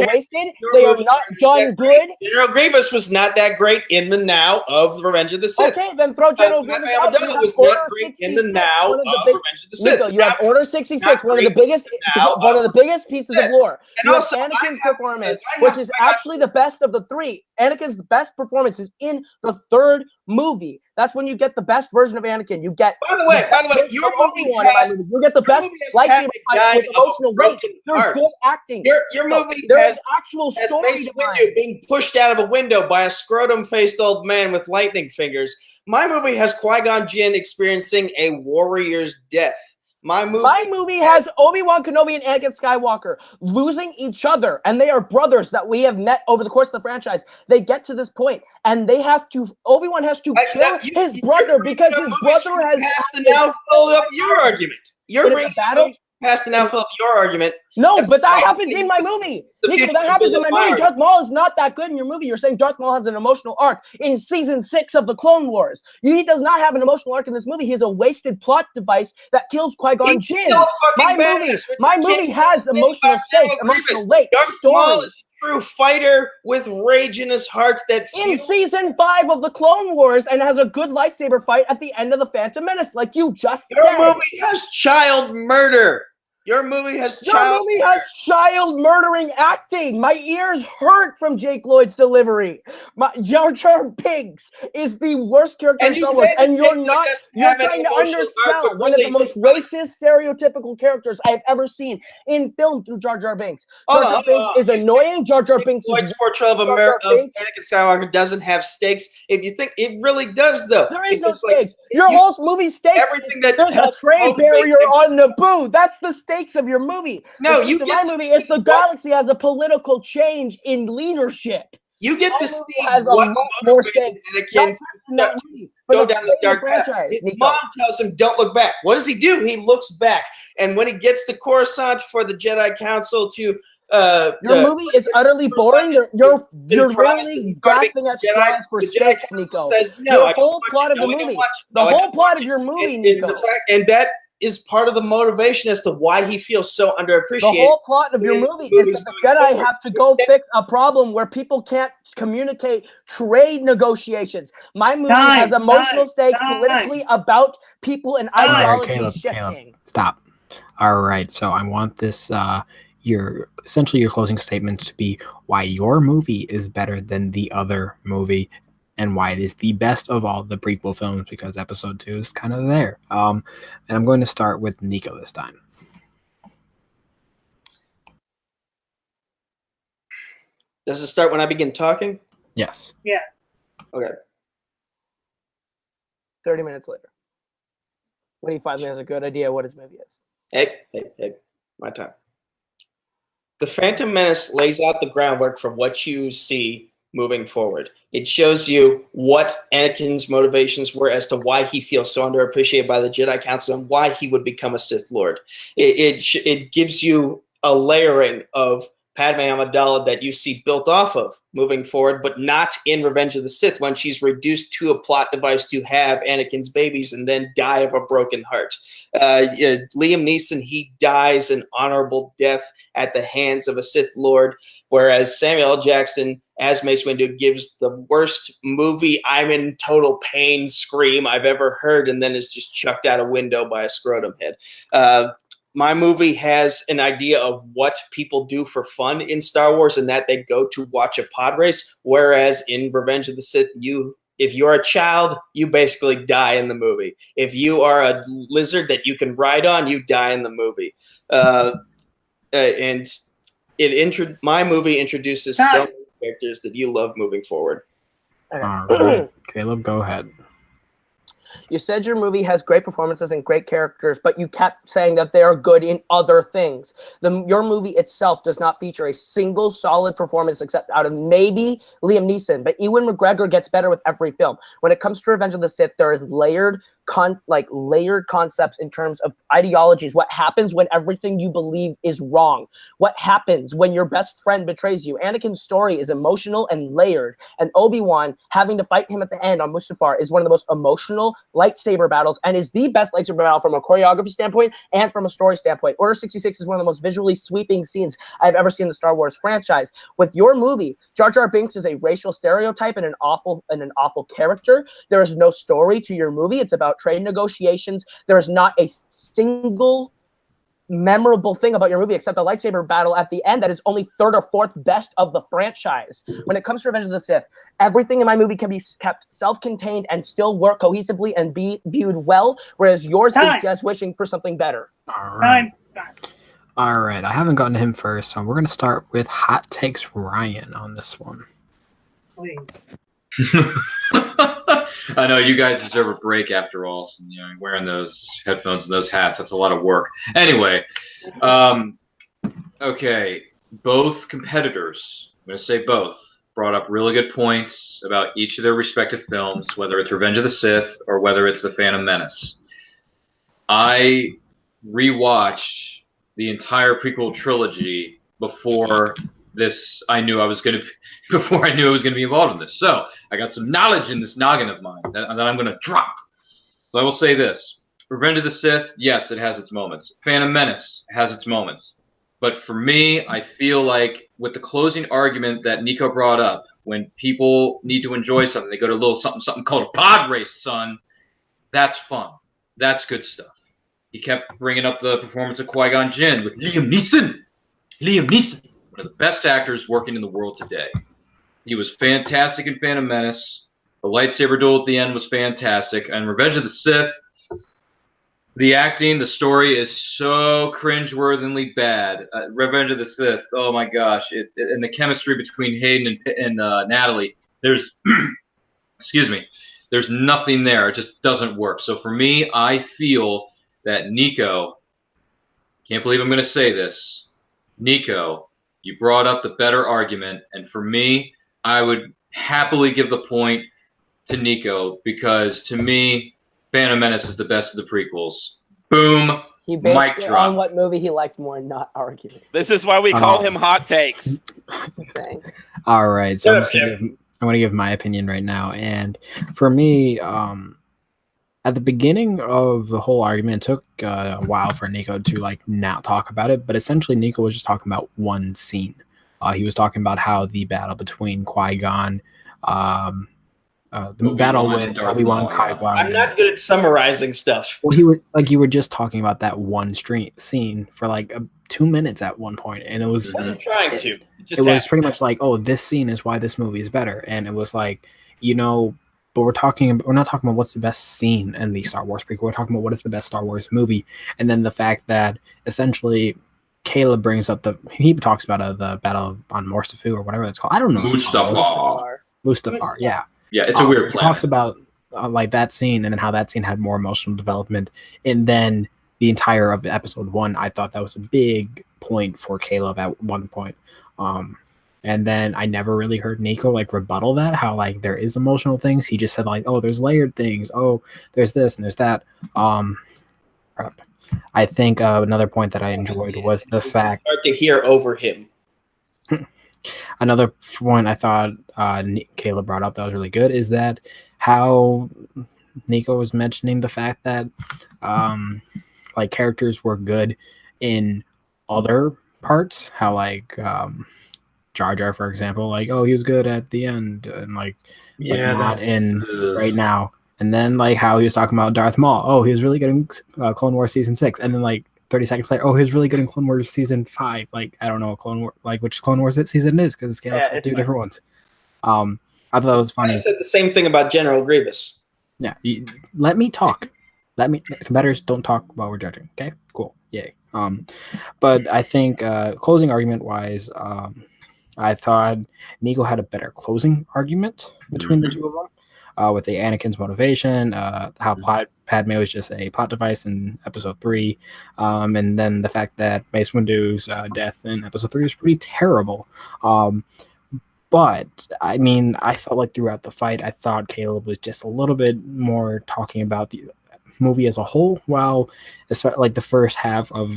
wasted. They are not done good. General Grievous was not that great in the now of Revenge of the Sith. Okay, then throw General Grievous out there. Great in the now of Revenge of the Sith. Nico, you have Order 66, one of the biggest pieces of lore. You have Anakin's performance, which is actually the best of the 3. Anakin's best performance is in the 3rd movie. That's when you get the best version of Anakin. You get. By the way, your movie you get the best lightsaber fight with emotional weight. There's good acting. Your movie has actual story Mace Windu being pushed out of a window by a scrotum-faced old man with lightning fingers. My movie has Qui-Gon Jinn experiencing a warrior's death. My movie has Obi-Wan Kenobi and Anakin Skywalker losing each other, and they are brothers that we have met over the course of the franchise. They get to this point, and Obi-Wan has to kill his brother because his brother has to now fill up your argument. You're bringing battle. Has to now fill up your argument. No, but that happens in my movie. Nico, that happens in my movie. Darth Maul is not that good in your movie. You're saying Darth Maul has an emotional arc in season 6 of the Clone Wars. He does not have an emotional arc in this movie. He is a wasted plot device that kills Qui-Gon Jinn. My movie has emotional stakes, emotional weight, story. True fighter with rage in his heart in season 5 of the Clone Wars and has a good lightsaber fight at the end of the Phantom Menace, like you just said. Your movie has child murder. Your movie has child murdering acting. My ears hurt from Jake Lloyd's delivery. Jar Jar Binks is the worst character in Star Wars, and you're trying to undersell one of the most racist, stereotypical characters I've ever seen in film through Jar Jar Binks. Jar Jar Binks is annoying. Jar Jar Binks is portrayal of Anakin Skywalker doesn't have stakes. If you think it really does, though, there is no stakes. Your whole movie stakes. Everything that there's a trade barrier on Naboo. That's the stakes of your movie. No, my movie is the galaxy has a political change in leadership. You get to see has a lot more stakes. Go down this dark path. His mom tells him, "Don't look back." What does he do? He looks back, and when he gets to Coruscant for the Jedi Council to your movie is utterly boring. You're really grasping at straws for stakes, Nico. The whole plot of the movie, the whole plot of your movie, Nico, and that is part of the motivation as to why he feels so underappreciated. The whole plot of your movie is that the Jedi have to go fix a problem where people can't communicate trade negotiations. My movie has emotional stakes politically about people and ideology shifting. Kaleb, stop. All right, so I want this your closing statements to be why your movie is better than the other movie and why it is the best of all the prequel films, because episode 2 is kind of there. And I'm going to start with Nico this time. Does it start when I begin talking? Yes. Yeah. Okay. 30 minutes later. 25 minutes, a good idea what his movie is. Hey, my time. The Phantom Menace lays out the groundwork for what you see moving forward. It shows you what Anakin's motivations were as to why he feels so underappreciated by the Jedi Council and why he would become a Sith Lord. It gives you a layering of Padme Amidala that you see built off of moving forward, but not in Revenge of the Sith when she's reduced to a plot device to have Anakin's babies and then die of a broken heart. Liam Neeson, he dies an honorable death at the hands of a Sith Lord, whereas Samuel L. Jackson as Mace Windu gives the worst movie I'm in total pain scream I've ever heard and then is just chucked out a window by a scrotum head. My movie has an idea of what people do for fun in Star Wars and that they go to watch a pod race, whereas in Revenge of the Sith, if you're a child, you basically die in the movie. If you are a lizard that you can ride on, you die in the movie. And my movie introduces so many characters that you love moving forward. All right. Kaleb, go ahead. You said your movie has great performances and great characters, but you kept saying that they are good in other things. Your movie itself does not feature a single solid performance except out of maybe Liam Neeson, but Ewan McGregor gets better with every film. When it comes to Revenge of the Sith, there is layered concepts in terms of ideologies. What happens when everything you believe is wrong? What happens when your best friend betrays you? Anakin's story is emotional and layered, and Obi-Wan having to fight him at the end on Mustafar is one of the most emotional lightsaber battles and is the best lightsaber battle from a choreography standpoint and from a story standpoint. Order 66 is one of the most visually sweeping scenes I've ever seen in the Star Wars franchise. With your movie, Jar Jar Binks is a racial stereotype and an awful character. There is no story to your movie. It's about trade negotiations. There is not a single memorable thing about your movie except a lightsaber battle at the end that is only third or fourth best of the franchise. When it comes to Revenge of the Sith, everything in my movie can be kept self-contained and still work cohesively and be viewed well, whereas yours is just wishing for something better. All right. All right. I haven't gotten to him first, so we're going to start with Hot Takes Ryan on this one. Please. I know you guys deserve a break after all. So, wearing those headphones and those hats, that's a lot of work. Anyway, okay, both competitors, I'm going to say both, brought up really good points about each of their respective films, whether it's Revenge of the Sith or whether it's The Phantom Menace. I rewatched the entire prequel trilogy before I knew I was going to be involved in this. So I got some knowledge in this noggin of mine that I'm going to drop. So I will say this. Revenge of the Sith, yes, it has its moments. Phantom Menace has its moments. But for me, I feel like with the closing argument that Nico brought up, when people need to enjoy something, they go to a little something called a pod race, son. That's fun. That's good stuff. He kept bringing up the performance of Qui-Gon Jinn with Liam Neeson. Liam Neeson, one of the best actors working in the world today. He was fantastic in Phantom Menace. The lightsaber duel at the end was fantastic. And Revenge of the Sith, the acting, the story is so cringeworthily bad. Revenge of the Sith, oh my gosh. And the chemistry between Hayden and Natalie, there's, excuse me, there's nothing there. It just doesn't work. So for me, I feel that Nico, can't believe I'm going to say this, Nico, you brought up the better argument. And for me, I would happily give the point to Nico because to me, Phantom Menace is the best of the prequels. Boom. He based Mic it drop. on what movie he liked more, not arguing. This is why we call him Hot Takes. All right, so I'm going to give my opinion right now. And for me, at the beginning of the whole argument, it took a while for Nico to not talk about it. But essentially, Nico was just talking about one scene. He was talking about how the battle between Qui-Gon, the battle with Obi-Wan, Qui-Gon. I'm not good at summarizing stuff. Well, you were just talking about that one scene for 2 minutes at one point, and it was. I'm trying to. It was pretty much like, oh, this scene is why this movie is better, and it was like, but we're not talking about what's the best scene in the Star Wars prequel. We're talking about what is the best Star Wars movie, and then the fact that essentially Kaleb brings up he talks about the battle on Morsafu or whatever it's called. I don't know. Mustafar, yeah. Yeah, it's a weird planet. He talks about that scene and then how that scene had more emotional development, and then the entire of episode 1. I thought that was a big point for Kaleb at one point. And then I never really heard Nico rebuttal that, how there is emotional things. He just said oh, there's layered things. Oh, there's this and there's that. I think another point that I enjoyed was the fact hard to hear over him. Another point I thought Kaleb brought up that was really good is that how Nico was mentioning the fact that characters were good in other parts. How Jar Jar, for example, oh, he was good at the end and not in right now. And then how he was talking about Darth Maul. Oh, he was really good in Clone Wars season 6. And then 30 seconds later, oh, he was really good in Clone Wars season 5. I don't know which Clone Wars season it is because it's two different ones. I thought that was funny. I said the same thing about General Grievous. Yeah, let me talk. Competitors don't talk while we're judging. Okay, cool, yay. But I think closing argument wise, I thought Nico had a better closing argument between the two of them. With the Anakin's motivation, how Padme was just a plot device in episode 3, and then the fact that Mace Windu's death in episode 3 was pretty terrible. But I mean, I felt throughout the fight, I thought Kaleb was just a little bit more talking about the movie as a whole, while especially the first half of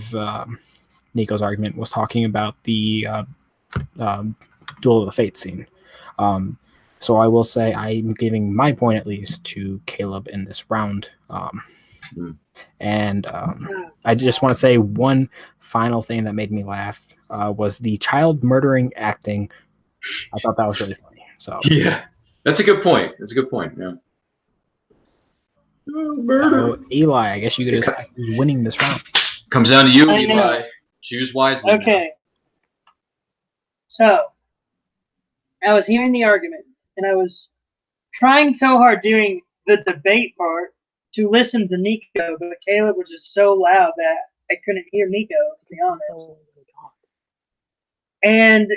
Nico's argument was talking about the Duel of the Fates scene. So I will say I'm giving my point at least to Kaleb in this round. And I just want to say one final thing that made me laugh was the child murdering acting. I thought that was really funny. So yeah, that's a good point. Yeah. Eli, I guess you could decide who's winning this round. Comes down to you, Eli. Choose wisely. Okay. So I was hearing the arguments, and I was trying so hard doing the debate part to listen to Nico, but Kaleb was just so loud that I couldn't hear Nico, to be honest. And,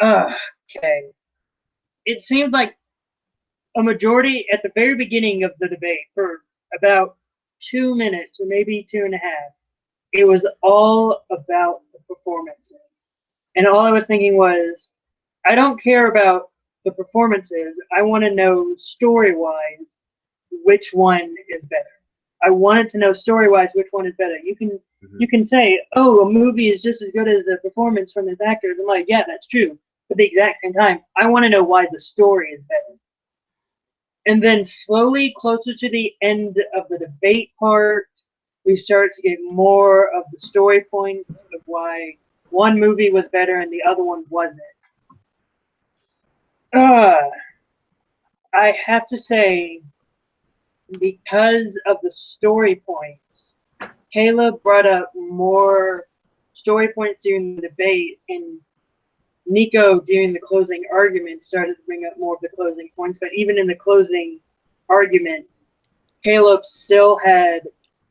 okay. It seemed like a majority at the very beginning of the debate for about 2 minutes or maybe 2.5. It was all about the performances. And all I was thinking was, I don't care about the performances. I want to know story-wise which one is better. I wanted to know story-wise which one is better. You can say, oh, a movie is just as good as a performance from its actors. I'm like, yeah, that's true. But at the exact same time, I want to know why the story is better. And then slowly, closer to the end of the debate part, we start to get more of the story points of why one movie was better and the other one wasn't. I have to say, because of the story points, Kaleb brought up more story points during the debate, and Nico, during the closing argument, started to bring up more of the closing points. But even in the closing argument, Kaleb still had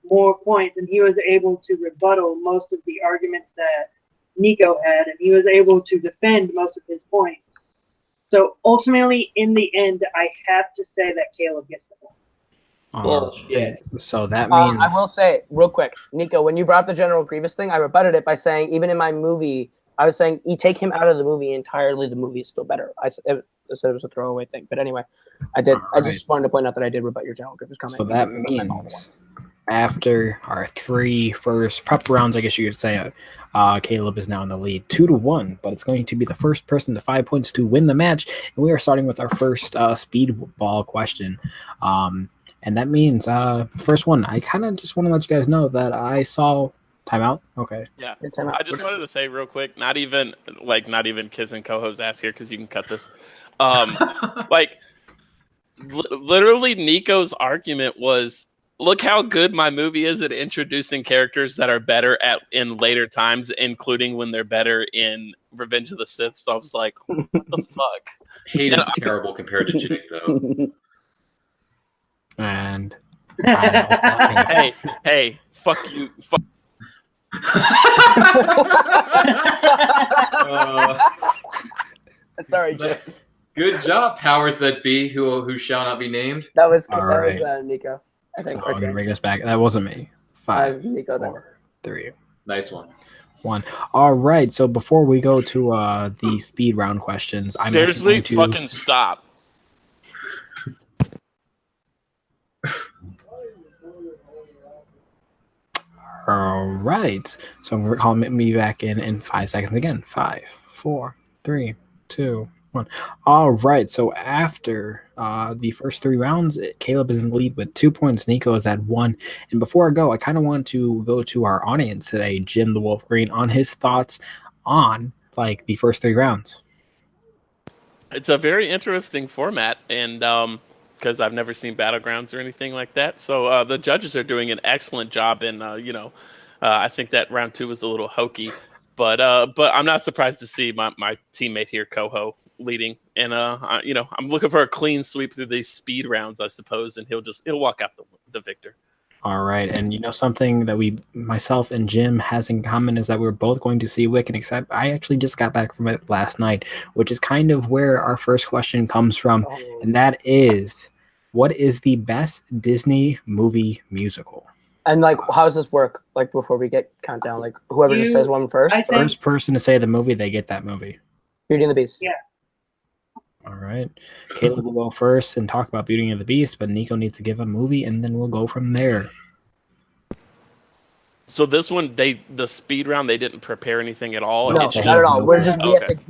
more points, and he was able to rebuttal most of the arguments that Nico had, and he was able to defend most of his points. So ultimately, in the end, I have to say that Kaleb gets the point. Bullshit. So that means I will say real quick, Nico, when you brought up the General Grievous thing, I rebutted it by saying even in my movie, I was saying you take him out of the movie entirely, the movie is still better. I said it was a throwaway thing, but anyway, I did. Right. I just wanted to point out that I did rebut your General Grievous comment. So that means after our 3 first prep rounds, I guess you could say, Kaleb is now in the lead 2-1, but it's going to be the first person to 5 points to win the match, and we are starting with our first speedball question. And that means first one, I kind of just want to let you guys know that I saw timeout. Okay. Yeah. Timeout. I just wanted to say real quick, not even kissing Koho's ass here because you can cut this. Literally, Nico's argument was, look how good my movie is at introducing characters that are better in later times, including when they're better in Revenge of the Sith. So I was like, what the fuck? Hayden's terrible compared to Jake, though. And hey, fuck you. Fuck. Sorry, Jake. Good job, powers that be, who shall not be named. That was right. Nico. I think. So I'm gonna bring us back. That wasn't me. 5, Nico, 4, 3. Nice one. 1. All right. So before we go to the speed round questions, I'm seriously actually going to fucking stop. All right. So I'm going to call me back in 5 seconds again. 5, 4, 3, 2, 1. All right. So after the first 3 rounds, Kaleb is in the lead with 2 points. Nico is at 1. And before I go, I kind of want to go to our audience today, Jim the Wolf Green, on his thoughts on the first 3 rounds. It's a very interesting format, and because I've never seen Battlegrounds or anything like that. So the judges are doing an excellent job, and I think that round 2 was a little hokey, but I'm not surprised to see my teammate here, Koho, leading, and I'm looking for a clean sweep through these speed rounds, I suppose, and he'll walk out the victor. All right, and something that myself and Jim has in common is that we're both going to see Wicked, except I actually just got back from it last night, which is kind of where our first question comes from, and that is, what is the best Disney movie musical? And how does this work? Before we get countdown, whoever just says one first. First person to say the movie, they get that movie. Beauty and the Beast. Yeah. All right. Kaleb will go first and talk about Beauty and the Beast, but Nico needs to give a movie, and then we'll go from there. So this one, the speed round, they didn't prepare anything at all. No, not at all. We're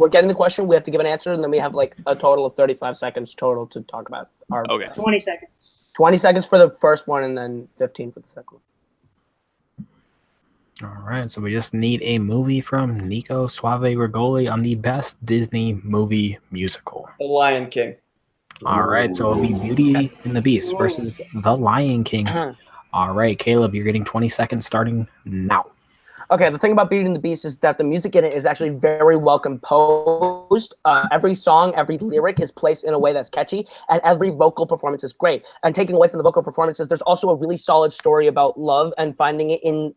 getting the question. We have to give an answer, and then we have a total of 35 seconds total to talk about our. Okay. 20 seconds. 20 seconds for the first one, and then 15 for the second one. All right, so we just need a movie from Nico Suave Regoli on the best Disney movie musical. The Lion King. All right, so it'll be Beauty and the Beast versus The Lion King. All right, Kaleb, you're getting 20 seconds starting now. Okay, the thing about Beauty and the Beast is that the music in it is actually very well composed. Every song, every lyric is placed in a way that's catchy, and every vocal performance is great. And taking away from the vocal performances, there's also a really solid story about love and finding it in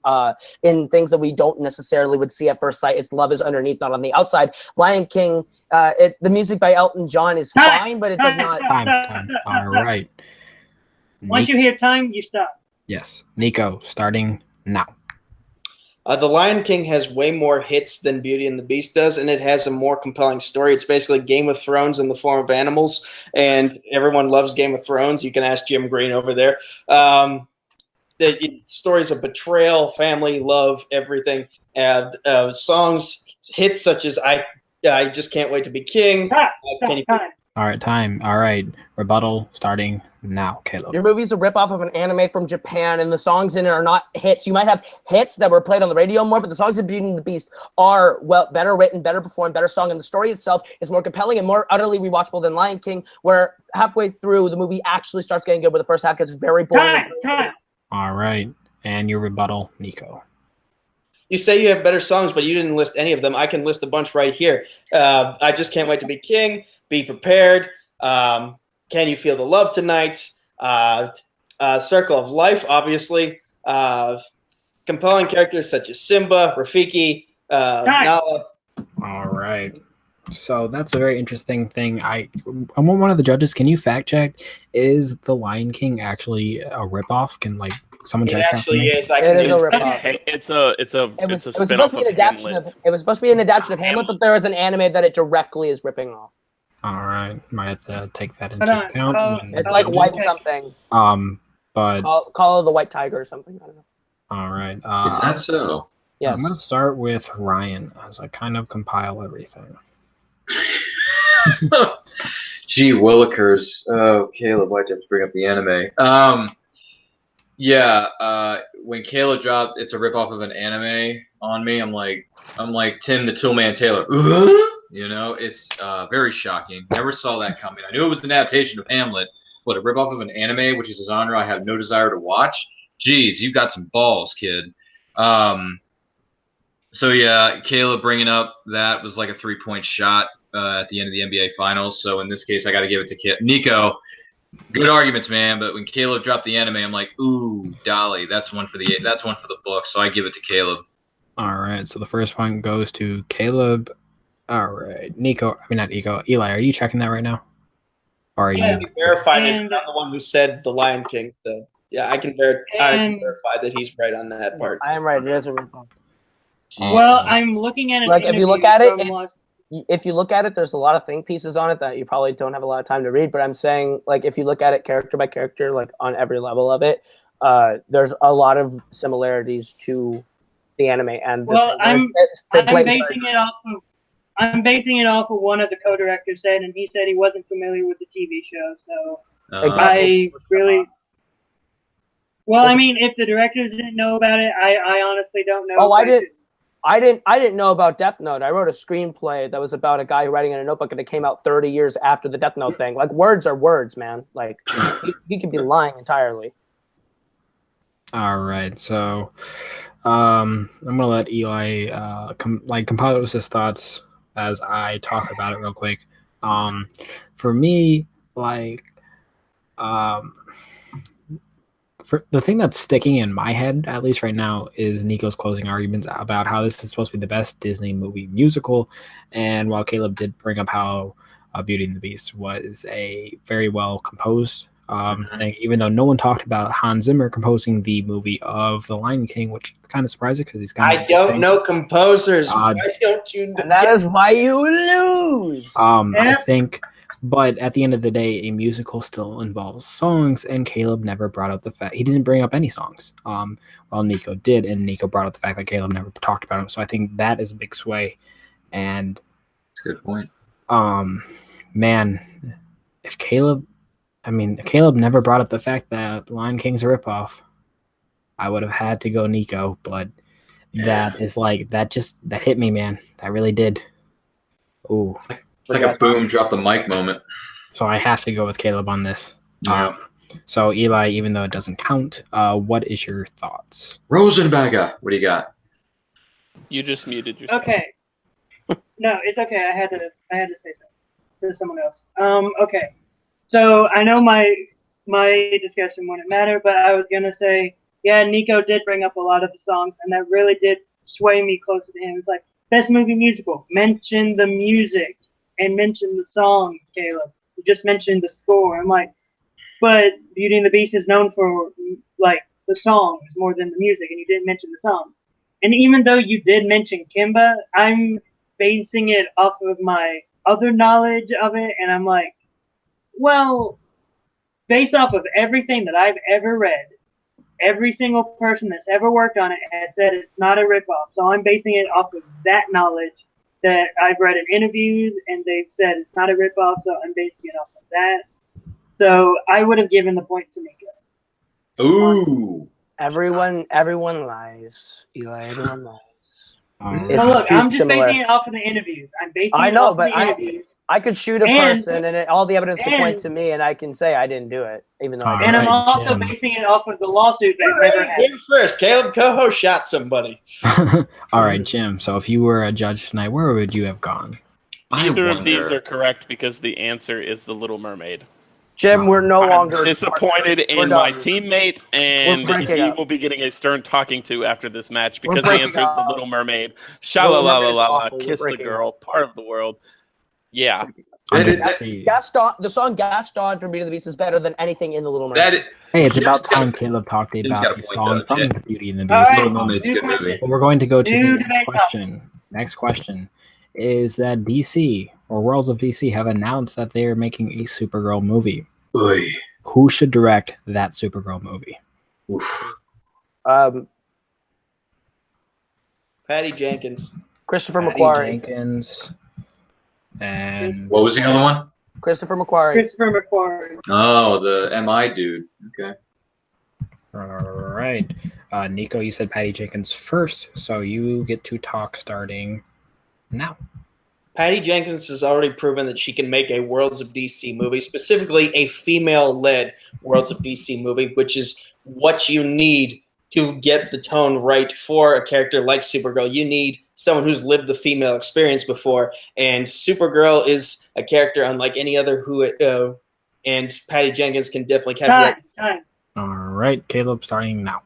things that we don't necessarily would see at first sight. It's love is underneath, not on the outside. Lion King, the music by Elton John is fine, but it does not. Time. All right. Once you hear time, you stop. Yes. Nico, starting now. The Lion King has way more hits than Beauty and the Beast does, and it has a more compelling story. It's basically Game of Thrones in the form of animals, and everyone loves Game of Thrones. You can ask Jim Green over there. The stories of betrayal, family, love, everything. Songs, hits such as I Just Can't Wait to Be King. Time. All right, time. All right, rebuttal starting now, Kaleb. Your movie's a ripoff of an anime from Japan, and the songs in it are not hits. You might have hits that were played on the radio more, but the songs in Beauty and the Beast are better written, better performed, better sung, and the story itself is more compelling and more utterly rewatchable than Lion King, where halfway through the movie actually starts getting good, where the first half gets very boring. Time. All right, and your rebuttal, Nico. You say you have better songs, but you didn't list any of them. I can list a bunch right here. I Just Can't Wait to Be King, Be Prepared, Can You Feel the Love Tonight, Circle of Life, obviously, compelling characters such as Simba, Rafiki, Nala. All right. So that's a very interesting thing. I'm one of the judges. Can you fact check? Is The Lion King actually a ripoff? Can someone check that? It actually is. It is a ripoff. It's a spin-off of Hamlet. It was supposed to be an adaptation of Hamlet, but there is an anime that it directly is ripping off. All right, might have to take that into account. It's like White something. But Call of the White Tiger or something. I don't know. All right. Is that so? Yes. I'm gonna start with Ryan as I kind of compile everything. Gee willikers. Oh, Kaleb, why'd you have to bring up the anime? When Kaleb dropped it's a ripoff of an anime on me, I'm like Tim the Toolman Taylor. You know, it's very shocking. Never saw that coming. I knew it was an adaptation of Hamlet, but a ripoff of an anime, which is a genre I have no desire to watch. Jeez, you've got some balls, kid. So yeah, Kaleb bringing up that was like a 3-point shot at the end of the NBA Finals. So in this case, I got to give it to Nico. Good arguments, man. But when Kaleb dropped the anime, I'm like, ooh, Dolly, that's one for the book. So I give it to Kaleb. All right. So the first point goes to Kaleb. All right, Nico. I mean, not Nico. Eli, are you checking that right now? Or are you? I verified it. I'm the one who said The Lion King. So yeah, I can verify that he's right on that part. I am right. It is a ripoff. Well, I'm looking at it. Like if you look at it, there's a lot of think pieces on it that you probably don't have a lot of time to read. But I'm saying, like, if you look at it character by character, like on every level of it, there's a lot of similarities to the anime. And I'm basing it off of one of the co-directors said, and he said he wasn't familiar with the TV show. So exactly. I mean, if the directors didn't know about it, I honestly don't know. Oh, I didn't know about Death Note. I wrote a screenplay that was about a guy writing in a notebook, and it came out 30 years after the Death Note thing. Like, words are words, man. Like, he could be lying entirely. All right, so I'm gonna let Eli compose his thoughts as I talk about it real quick. For me, for the thing that's sticking in my head, at least right now, is Nico's closing arguments about how this is supposed to be the best Disney movie musical. And while Kaleb did bring up how Beauty and the Beast was a very well composed thing, even though no one talked about Hans Zimmer composing the movie of The Lion King, which is kind of surprising because he's kind of... I don't know composers. Why don't you... And that is why you lose! I think... But at the end of the day, a musical still involves songs, and Kaleb never brought up the fact... He didn't bring up any songs, while Nico did, and Nico brought up the fact that Kaleb never talked about them. So I think that is a big sway. And... That's a good point. Man, if Kaleb never brought up the fact that Lion King's a ripoff, I would have had to go Nico, but that is that hit me, man. That really did. Ooh. It's like a boom, drop the mic moment. So I have to go with Kaleb on this. Yeah. So Eli, even though it doesn't count, what is your thoughts? Rosenberger, what do you got? You just muted yourself. Okay. No, it's okay. I had to say something to someone else. Okay. So I know my discussion wouldn't matter, but I was gonna say, yeah, Nico did bring up a lot of the songs, and that really did sway me closer to him. It's like best movie musical. Mention the music and mention the songs, Caleb. You just mentioned the score. I'm like, but Beauty and the Beast is known for like the songs more than the music, and you didn't mention the songs. And even though you did mention Kimba, I'm basing it off of my other knowledge of it, and I'm like, well, based off of everything that I've ever read, every single person that's ever worked on it has said it's not a ripoff. So I'm basing it off of that knowledge that I've read in interviews, and they've said it's not a ripoff, so I'm basing it off of that. So I would have given the point to Nico. Ooh. Everyone lies. Eli, everyone lies. It's But look, too I'm just similar. basing it off of the interviews. I'm basing I it know, off of but the interviews. I could shoot a And- person, and all the evidence could point and- to me, and I can say I didn't do it, even though I did. And I'm Alright, also Jim. basing it off of the lawsuit that You never heard it happened. here first. Caleb Koho shot somebody. All right, Jim. So if you were a judge tonight, where would you have gone? Neither of these wonder. are correct because the answer is The Little Mermaid. Jim, we're no I'm longer disappointed We're in my done. teammate, and We're breaking he up. will be getting a stern talking to after this match We're because the breaking answer is The up. Little Mermaid. Little Mermaid's Sha-la-la-la-la-la, awful. We're kiss the breaking girl, part of the world. Yeah. I'm That gonna is- see. Gaston, the song Gaston from Beauty and the Beast is better than anything in The Little Mermaid. That is, Hey, it's Jim's about got time a- Caleb talked Jim's about got a the point, song though, from yeah. Beauty and the All Beast. right. Little Mermaid's a New good question. movie. Well, we're going to go to the New next debate question. Next question is that DC or Worlds of DC have announced that they are making a Supergirl movie. Oy. Who should direct that Supergirl movie? Oof. Patty Jenkins. Christopher Patty McQuarrie. Jenkins. And What was the other one? Christopher McQuarrie. Christopher McQuarrie. Oh, the MI dude. Okay. all right, Nico, you said Patty Jenkins first, so you get to talk starting now. Patty Jenkins has already proven that she can make a Worlds of DC movie, specifically a female-led Worlds of DC movie, which is what you need to get the tone right for a character like Supergirl. You need someone who's lived the female experience before, and Supergirl is a character unlike any other and Patty Jenkins can definitely capture that. Time. All right, Caleb, starting now.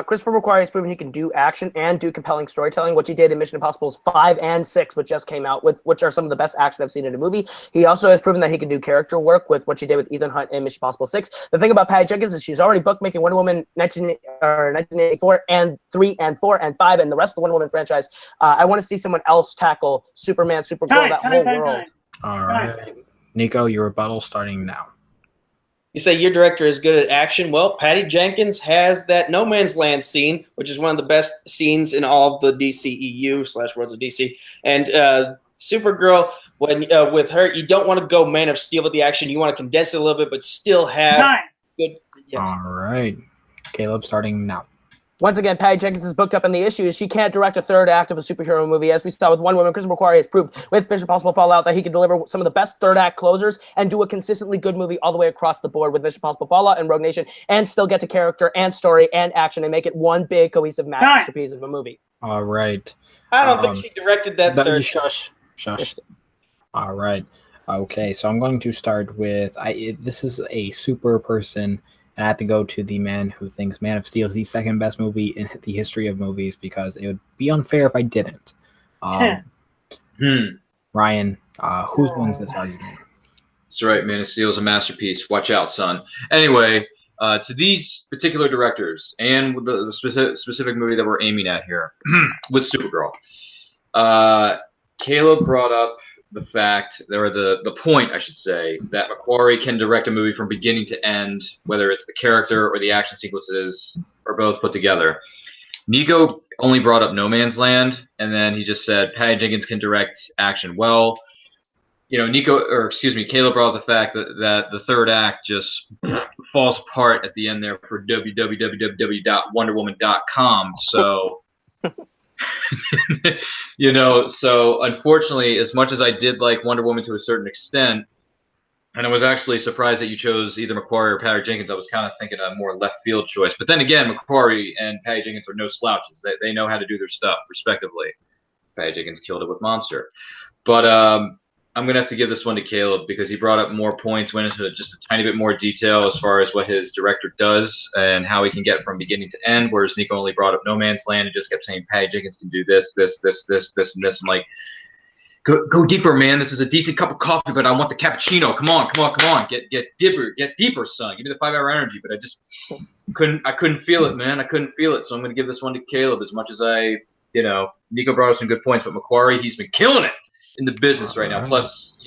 Christopher McQuarrie has proven he can do action and do compelling storytelling, which he did in Mission Impossible 5 and 6, which just came out, which are some of the best action I've seen in a movie. He also has proven that he can do character work with what she did with Ethan Hunt in Mission Impossible 6. The thing about Patty Jenkins is she's already booked making Wonder Woman 1984 and 3 and 4 and 5 and the rest of the Wonder Woman franchise. I want to see someone else tackle Superman, Supergirl, that whole world. All right, Nico, your rebuttal starting now. You say your director is good at action. Well, Patty Jenkins has that No Man's Land scene, which is one of the best scenes in all of the DCEU/Worlds of DC. And Supergirl, when with her, you don't want to go Man of Steel with the action. You want to condense it a little bit, but still have good. Yeah. All right, Caleb, starting now. Once again, Patty Jenkins is booked up, and the issue is she can't direct a third act of a superhero movie. As we saw with Wonder Woman, Christopher McQuarrie has proved with Mission Impossible Fallout that he can deliver some of the best third act closers and do a consistently good movie all the way across the board with Mission Impossible Fallout and Rogue Nation, and still get to character and story and action and make it one big cohesive masterpiece of a movie. All right. I don't think she directed that third. Shush. All right. Okay, so I'm going to start with this is a super person, and I have to go to the man who thinks Man of Steel is the second best movie in the history of movies because it would be unfair if I didn't. Ryan, whose wins this argument? That's right, Man of Steel is a masterpiece. Watch out, son. Anyway, to these particular directors and with the specific movie that we're aiming at here with Supergirl, Caleb brought up the fact, or the point, I should say, that McQuarrie can direct a movie from beginning to end, whether it's the character or the action sequences or both put together. Nico only brought up No Man's Land, and then he just said Patty Jenkins can direct action well. You know, Caleb brought up the fact that the third act just falls apart at the end there for www.wonderwoman.com. So, so unfortunately, as much as I did like Wonder Woman to a certain extent, And I was actually surprised that you chose either Macquarie or Patty Jenkins. I was kind of thinking a more left field choice. But then again, Macquarie and Patty Jenkins are no slouches. They know how to do their stuff, respectively. Patty Jenkins killed it with Monster. But I'm going to have to give this one to Kaleb because he brought up more points, went into just a tiny bit more detail as far as what his director does and how he can get from beginning to end, whereas Nico only brought up No Man's Land and just kept saying Patty Jenkins can do this, this, this, this, this, and this. I'm like, go deeper, man. This is a decent cup of coffee, but I want the cappuccino. Come on. Get deeper, son. Give me the 5-hour energy. But I just couldn't feel it, man. I couldn't feel it. So I'm going to give this one to Kaleb as much as Nico brought up some good points, but Macquarie, he's been killing it in the business right now. Plus,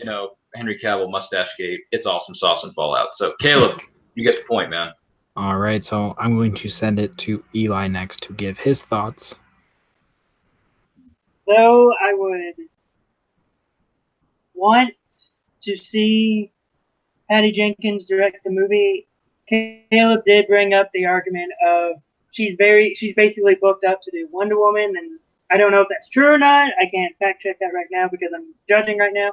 Henry Cavill, Mustache Gate. It's awesome sauce and Fallout. So Kaleb, you get the point, man. All right, so I'm going to send it to Eli next to give his thoughts. So I would want to see Patty Jenkins direct the movie. Kaleb did bring up the argument of she's basically booked up to do Wonder Woman, and I don't know if that's true or not. I can't fact check that right now because I'm judging right now.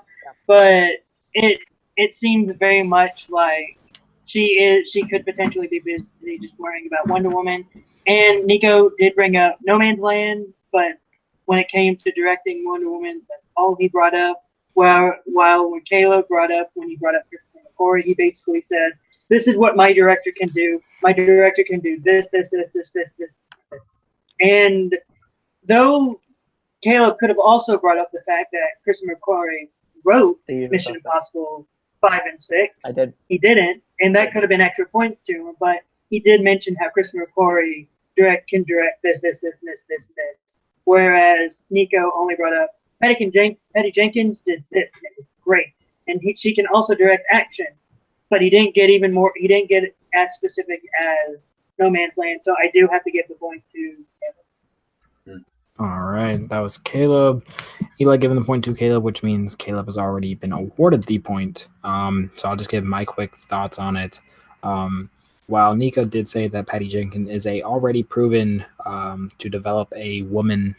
But it seems very much like she could potentially be busy just worrying about Wonder Woman. And Nico did bring up No Man's Land, but when it came to directing Wonder Woman, that's all he brought up. While when Kaleb brought up Christopher McQuarrie, he basically said, "This is what my director can do. My director can do this. And though Kaleb could have also brought up the fact that Christopher McQuarrie wrote Mission Impossible 5 and 6. I did. He didn't, and that could have been extra points to him, but he did mention how Christopher McQuarrie can direct this. Whereas Nico only brought up Patty Jenkins did this, and it was great. And she can also direct action, but he didn't get as specific as No Man's Land, so I do have to give the point to Kaleb. All right, that was Kaleb. Eli giving the point to Kaleb, which means Kaleb has already been awarded the point. So I'll just give my quick thoughts on it. While Nico did say that Patty Jenkins is already proven to develop a woman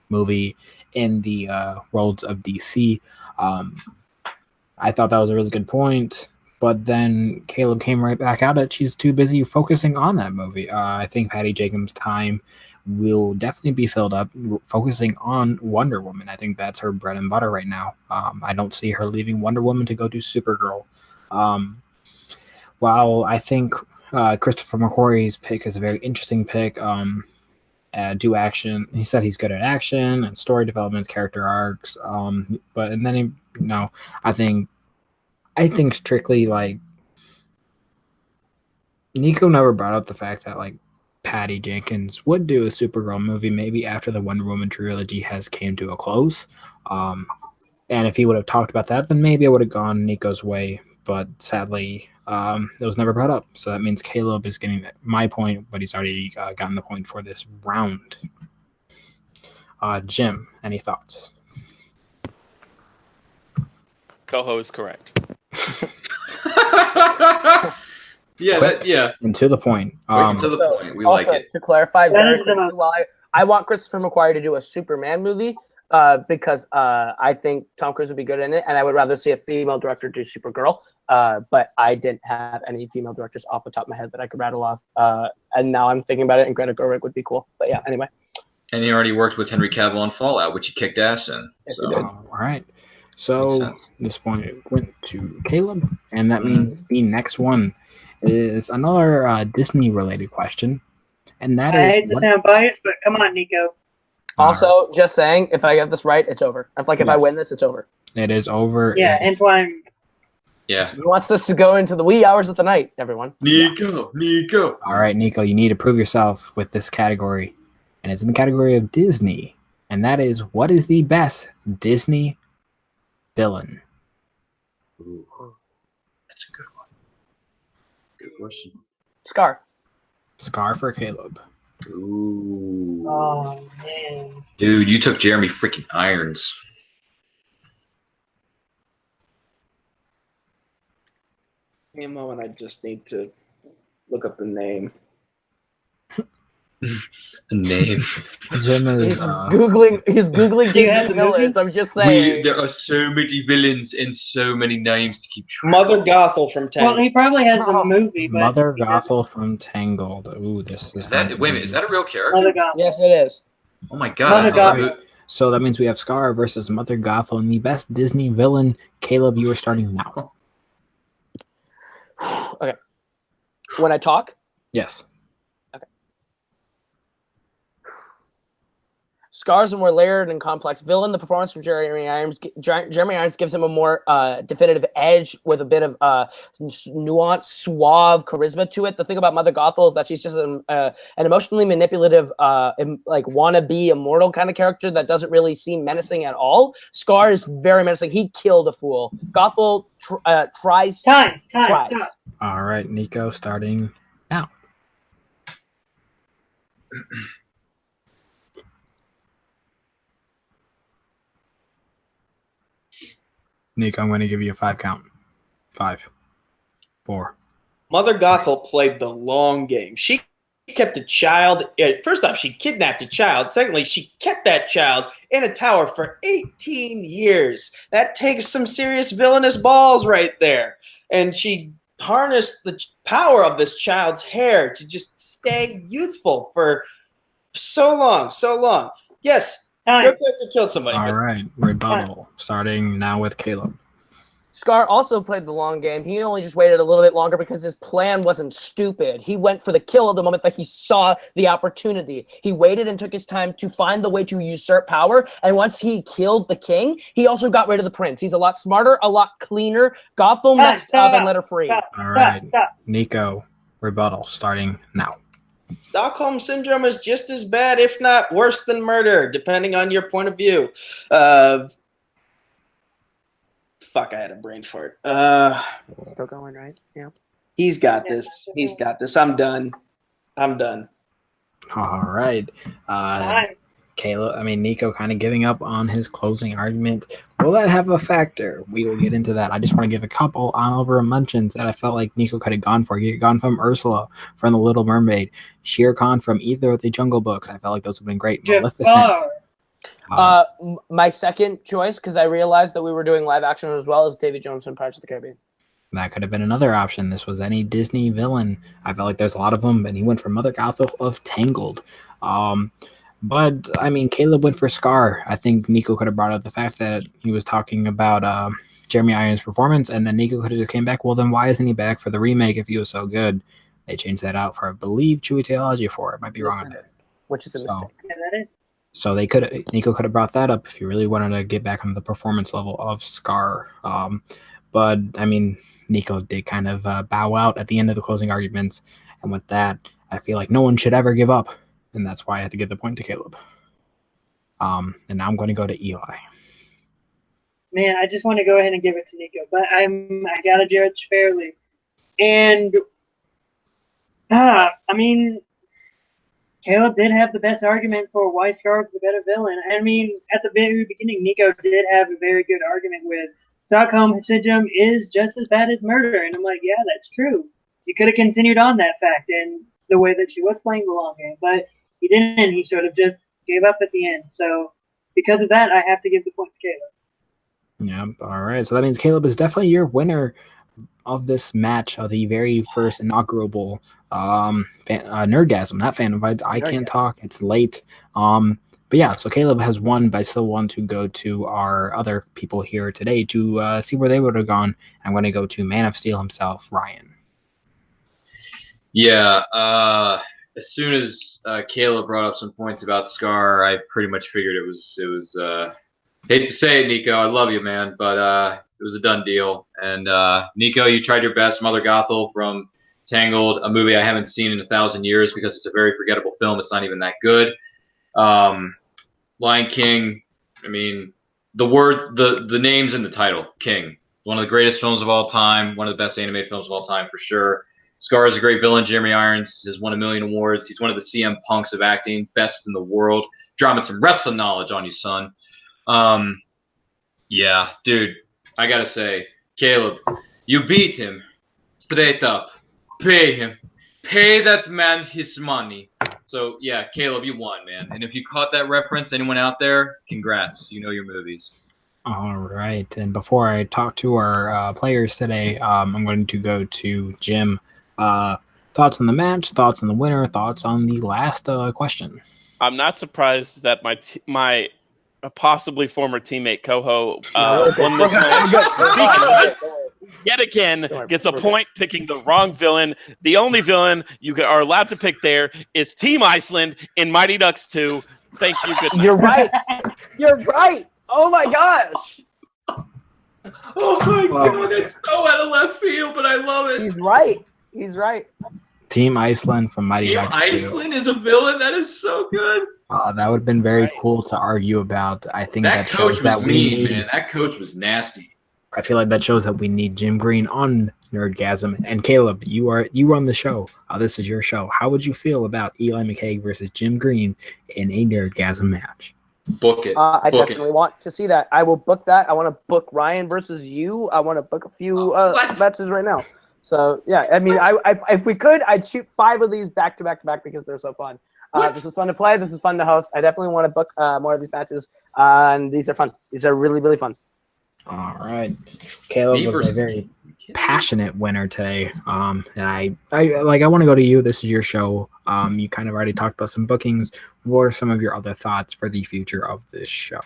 movie in the worlds of DC, I thought that was a really good point. But then Kaleb came right back at it. She's too busy focusing on that movie. I think Patty Jenkins' time will definitely be filled up focusing on Wonder Woman. I think that's her bread and butter right now. I don't see her leaving Wonder Woman to go do Supergirl. While I think Christopher McQuarrie's pick is a very interesting pick, do action. He said he's good at action and story developments, character arcs. I think strictly like Nico never brought up the fact that like Patty Jenkins would do a Supergirl movie maybe after the Wonder Woman trilogy has came to a close. And if he would have talked about that, then maybe I would have gone Nico's way. But sadly, it was never brought up. So that means Kaleb is getting my point, but he's already gotten the point for this round. Jim, any thoughts? Koho is correct. Yeah. And to the point. To the point. We also, like it. to clarify, That is the most- I want Christopher McQuarrie to do a Superman movie because I think Tom Cruise would be good in it, and I would rather see a female director do Supergirl. But I didn't have any female directors off the top of my head that I could rattle off. And now I'm thinking about it, and Greta Gerwig would be cool. But yeah, anyway. And he already worked with Henry Cavill on Fallout, which he kicked ass in. Yes, so. he did. All right. So this point went to Kaleb, and that means the next one is another Disney-related question, and that is. I hate to sound biased, but come on, Nico. Also, just saying, if I get this right, it's over. If I win this, it's over. It is over. Yeah, Antoine. Yeah. He wants this to go into the wee hours of the night, everyone. Nico. All right, Nico, you need to prove yourself with this category, and it's in the category of Disney, and that is what is the best Disney villain? Ooh, that's a good one. Good question. Scar. Scar for Kaleb. Ooh. Oh man. Dude, you took Jeremy freaking Irons. Give me a moment, I just need to look up the name. A name. Jim is He's googling. He's googling Do you have Disney the movie? villains. I'm just saying. There are so many villains and so many names to keep track. Mother Gothel from Well, Tangled. he probably has the Oh. movie, but Mother he doesn't- Gothel from Tangled. Ooh, this is Is that wait a minute? Is that a real character? Mother Gothel. Yes, it is. Oh my god! Mother I thought Gothel. So that means we have Scar versus Mother Gothel, and the best Disney villain. Caleb, you are starting now. Okay. When I talk, Yes. Scar's a more layered and complex villain. The performance from Jeremy Irons gives him a more definitive edge with a bit of nuance, suave charisma to it. The thing about Mother Gothel is that she's just an emotionally manipulative, like wannabe immortal kind of character that doesn't really seem menacing at all. Scar is very menacing. He killed a fool. Gothel tries. Time, Tries. stop. All right, Nico, starting now. Nico, I'm going to give you a 5 count. 5, 4. Mother Gothel played the long game. She kept a child. First off, she kidnapped a child. Secondly, she kept that child in a tower for 18 years. That takes some serious villainous balls right there. And she harnessed the power of this child's hair to just stay youthful for so long, so long. Yes, your Time. character killed somebody. All but right, rebuttal. Starting now with Caleb. Scar also played the long game. He only just waited a little bit longer because his plan wasn't stupid. He went for the kill at the moment that he saw the opportunity. He waited and took his time to find the way to usurp power. And once he killed the king, he also got rid of the prince. He's a lot smarter, a lot cleaner. Gothel messed up and let her free. Stop, All stop, right. stop. Nico, rebuttal. Starting now. Stockholm Syndrome is just as bad, if not worse than murder, depending on your point of view. Fuck, I had a brain fart. Still going, right? Yeah. He's got this. He's got this. I'm done. I'm done. All right. Time. Nico kind of giving up on his closing argument. Will that have a factor? We will get into that. I just want to give a couple honorable mentions that I felt like Nico could have gone for. He could have gone from Ursula from The Little Mermaid, Shere Khan from either of the Jungle Books. I felt like those would have been great. Maleficent. Jafar. My second choice, because I realized that we were doing live action as well, is Davy Jones from Pirates of the Caribbean. That could have been another option. This was any Disney villain. I felt like there's a lot of them, and he went for Mother Gothel of Tangled. But Caleb went for Scar. I think Nico could have brought up the fact that he was talking about Jeremy Irons' performance, and then Nico could have just came back. Well, then why isn't he back for the remake if he was so good? They changed that out for, I believe, Chewy Theology 4. It might be wrong on that. Which is a mistake. Yeah, that is. So Nico could have brought that up if he really wanted to get back on the performance level of Scar. But Nico did kind of bow out at the end of the closing arguments, and with that, I feel like no one should ever give up, and that's why I had to give the point to Caleb. And now I'm going to go to Eli. Man, I just want to go ahead and give it to Nico, but I gotta judge fairly, and Caleb did have the best argument for why Scar's the better villain. At the very beginning, Nico did have a very good argument with Stockholm Syndrome is just as bad as murder, and I'm like, yeah, that's true. You could have continued on that fact and the way that she was playing the long game, but he didn't. He sort of just gave up at the end. So because of that, I have to give the point to Caleb. Yeah, all right. So that means Caleb is definitely your winner of this match of the very first inaugural Nerdgasm, not Fandom Fights. I can't talk. It's late. But yeah, so Caleb has won, but I still want to go to our other people here today to see where they would have gone. I'm going to go to Man of Steel himself, Ryan. Yeah, as soon as Caleb brought up some points about Scar, I pretty much figured it was hate to say it, Nico, I love you, man, but it was a done deal. And Nico, you tried your best. Mother Gothel from Tangled, a movie I haven't seen in 1,000 years because it's a very forgettable film. It's not even that good. Lion King, the name's in the title, King. One of the greatest films of all time, one of the best animated films of all time for sure. Scar is a great villain. Jeremy Irons has won 1 million awards. He's one of the CM Punks of acting, best in the world. Dropping some wrestling knowledge on you, son. Yeah, dude, I gotta say, Caleb, you beat him straight up. Pay him. Pay that man his money. So yeah, Kaleb, you won, man. And if you caught that reference, anyone out there, congrats. You know your movies. All right. And before I talk to our players today, I'm going to go to Jim. Thoughts on the match, thoughts on the winner, thoughts on the last question. I'm not surprised that my possibly former teammate Koho won this match because yet again gets a point picking the wrong villain. The only villain you are allowed to pick there is Team Iceland in Mighty Ducks 2. Thank you. Good night. You're right. You're right. Oh my gosh. Oh my god, it's so out of left field, but I love it. He's right. He's right. Team Iceland from Mighty Ducks 2. Iceland is a villain. That is so good. That would have been very cool to argue about. I think that coach shows that was we mean, need. man. That coach was nasty. I feel like that shows that we need Jim Green on Nerdgasm. And Kaleb, you run the show. This is your show. How would you feel about Eli McKay versus Jim Green in a Nerdgasm match? Book it. I definitely want to see that. I will book that. I want to book Ryan versus you. I want to book a few matches right now. So yeah, I mean, if we could, I'd shoot 5 of these back to back to back because they're so fun. This is fun to play. This is fun to host. I definitely want to book more of these matches, and these are fun. These are really, really fun. All right, Kaleb was a very passionate winner today, and I want to go to you. This is your show. You kind of already talked about some bookings. What are some of your other thoughts for the future of this show?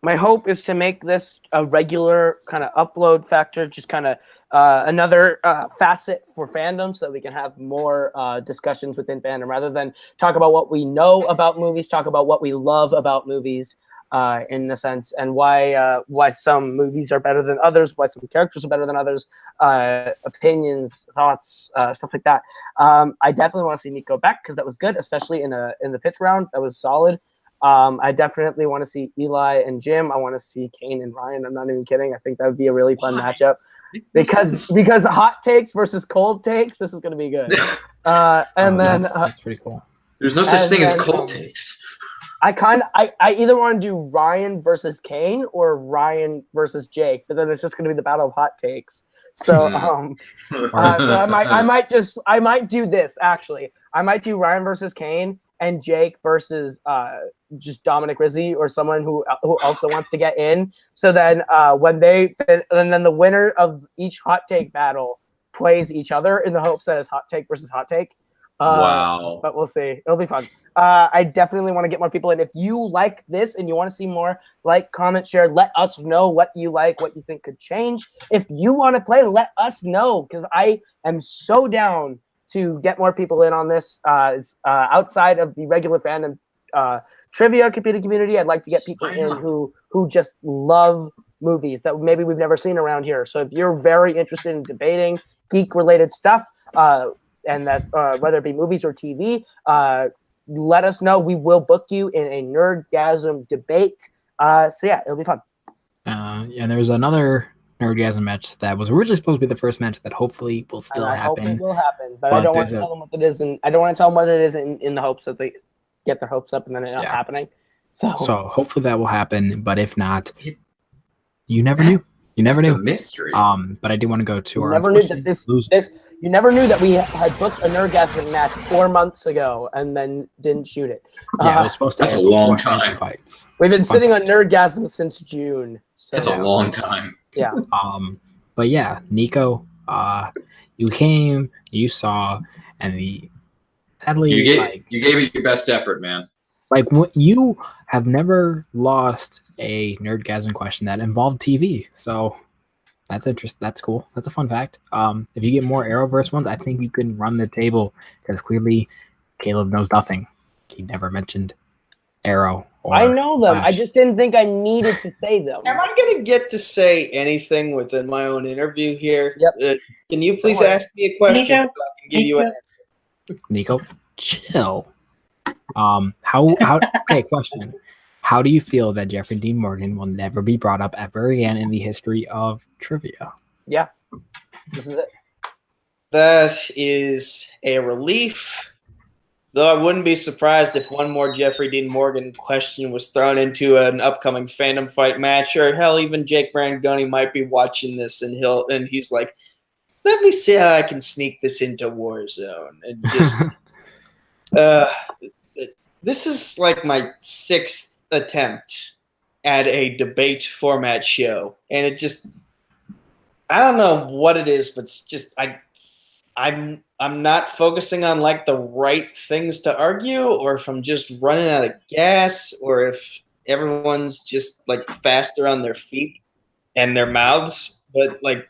My hope is to make this a regular kind of upload factor, just kind of another facet for fandom so that we can have more discussions within fandom rather than talk about what we know about movies, talk about what we love about movies in a sense, and why some movies are better than others, why some characters are better than others, opinions, thoughts, stuff like that. I definitely want to see Nico back because that was good, especially in the pitch round. That was solid. I definitely want to see Eli and Jim. I want to see Kane and Ryan. I'm not even kidding. I think that would be a really fun matchup because hot takes versus cold takes. This is going to be good. That's pretty cool. There's no such thing as cold takes. I either want to do Ryan versus Kane or Ryan versus Jake, but then it's just going to be the battle of hot takes. So so I might do this actually. I might do Ryan versus Kane and Jake versus just Dominic Rizzi or someone who also wants to get in. So then then the winner of each hot take battle plays each other in the hopes that it's hot take versus hot take. Wow. But we'll see. It'll be fun. I definitely want to get more people in. If you like this and you want to see more, like, comment, share, let us know what you like, what you think could change. If you want to play, let us know because I am so down to get more people in on this. Outside of the regular fandom trivia community, I'd like to get people in who just love movies that maybe we've never seen around here. So if you're very interested in debating geek-related stuff, and that whether it be movies or TV, let us know. We will book you in a Nerdgasm debate. So yeah, it'll be fun. And there's another Nerdgasm match that was originally supposed to be the first match that hopefully will still happen. I hope it will happen, but I don't want to tell them what it is, and I don't want to tell them what it is in the hopes that they get their hopes up and then it not happening. So hopefully that will happen, but if not, you never knew. You never knew. It's a mystery. But I do want to go to you our. Never knew that you never knew that we had booked a Nerdgasm match 4 months ago and then didn't shoot it. Yeah, it was supposed to. That's a long time. Fights. We've been sitting on Nerdgasm since June. So. That's a long time. Yeah. But yeah, Nico, you came, you saw, and sadly, you gave it your best effort, man. Like, you have never lost a Nerdgasm question that involved TV, so that's interesting. That's cool. That's a fun fact. If you get more Arrowverse ones, I think you can run the table because clearly Kaleb knows nothing. He never mentioned Arrow. I know them. Flash. I just didn't think I needed to say them. Am I going to get to say anything within my own interview here? Yep. Can you please ask me a question so I can give you an answer? Nico, chill. Okay, question. How do you feel that Jeffrey Dean Morgan will never be brought up ever again in the history of trivia? Yeah. This is it. That is a relief. Though I wouldn't be surprised if one more Jeffrey Dean Morgan question was thrown into an upcoming Fandom Fight match, or hell, even Jake Brangoni might be watching this and he's like, let me see how I can sneak this into Warzone. And just This is like my 6th attempt at a debate format show, and it just, I don't know what it is, but it's just I'm not focusing on like the right things to argue, or if I'm just running out of gas, or if everyone's just like faster on their feet and their mouths. But like,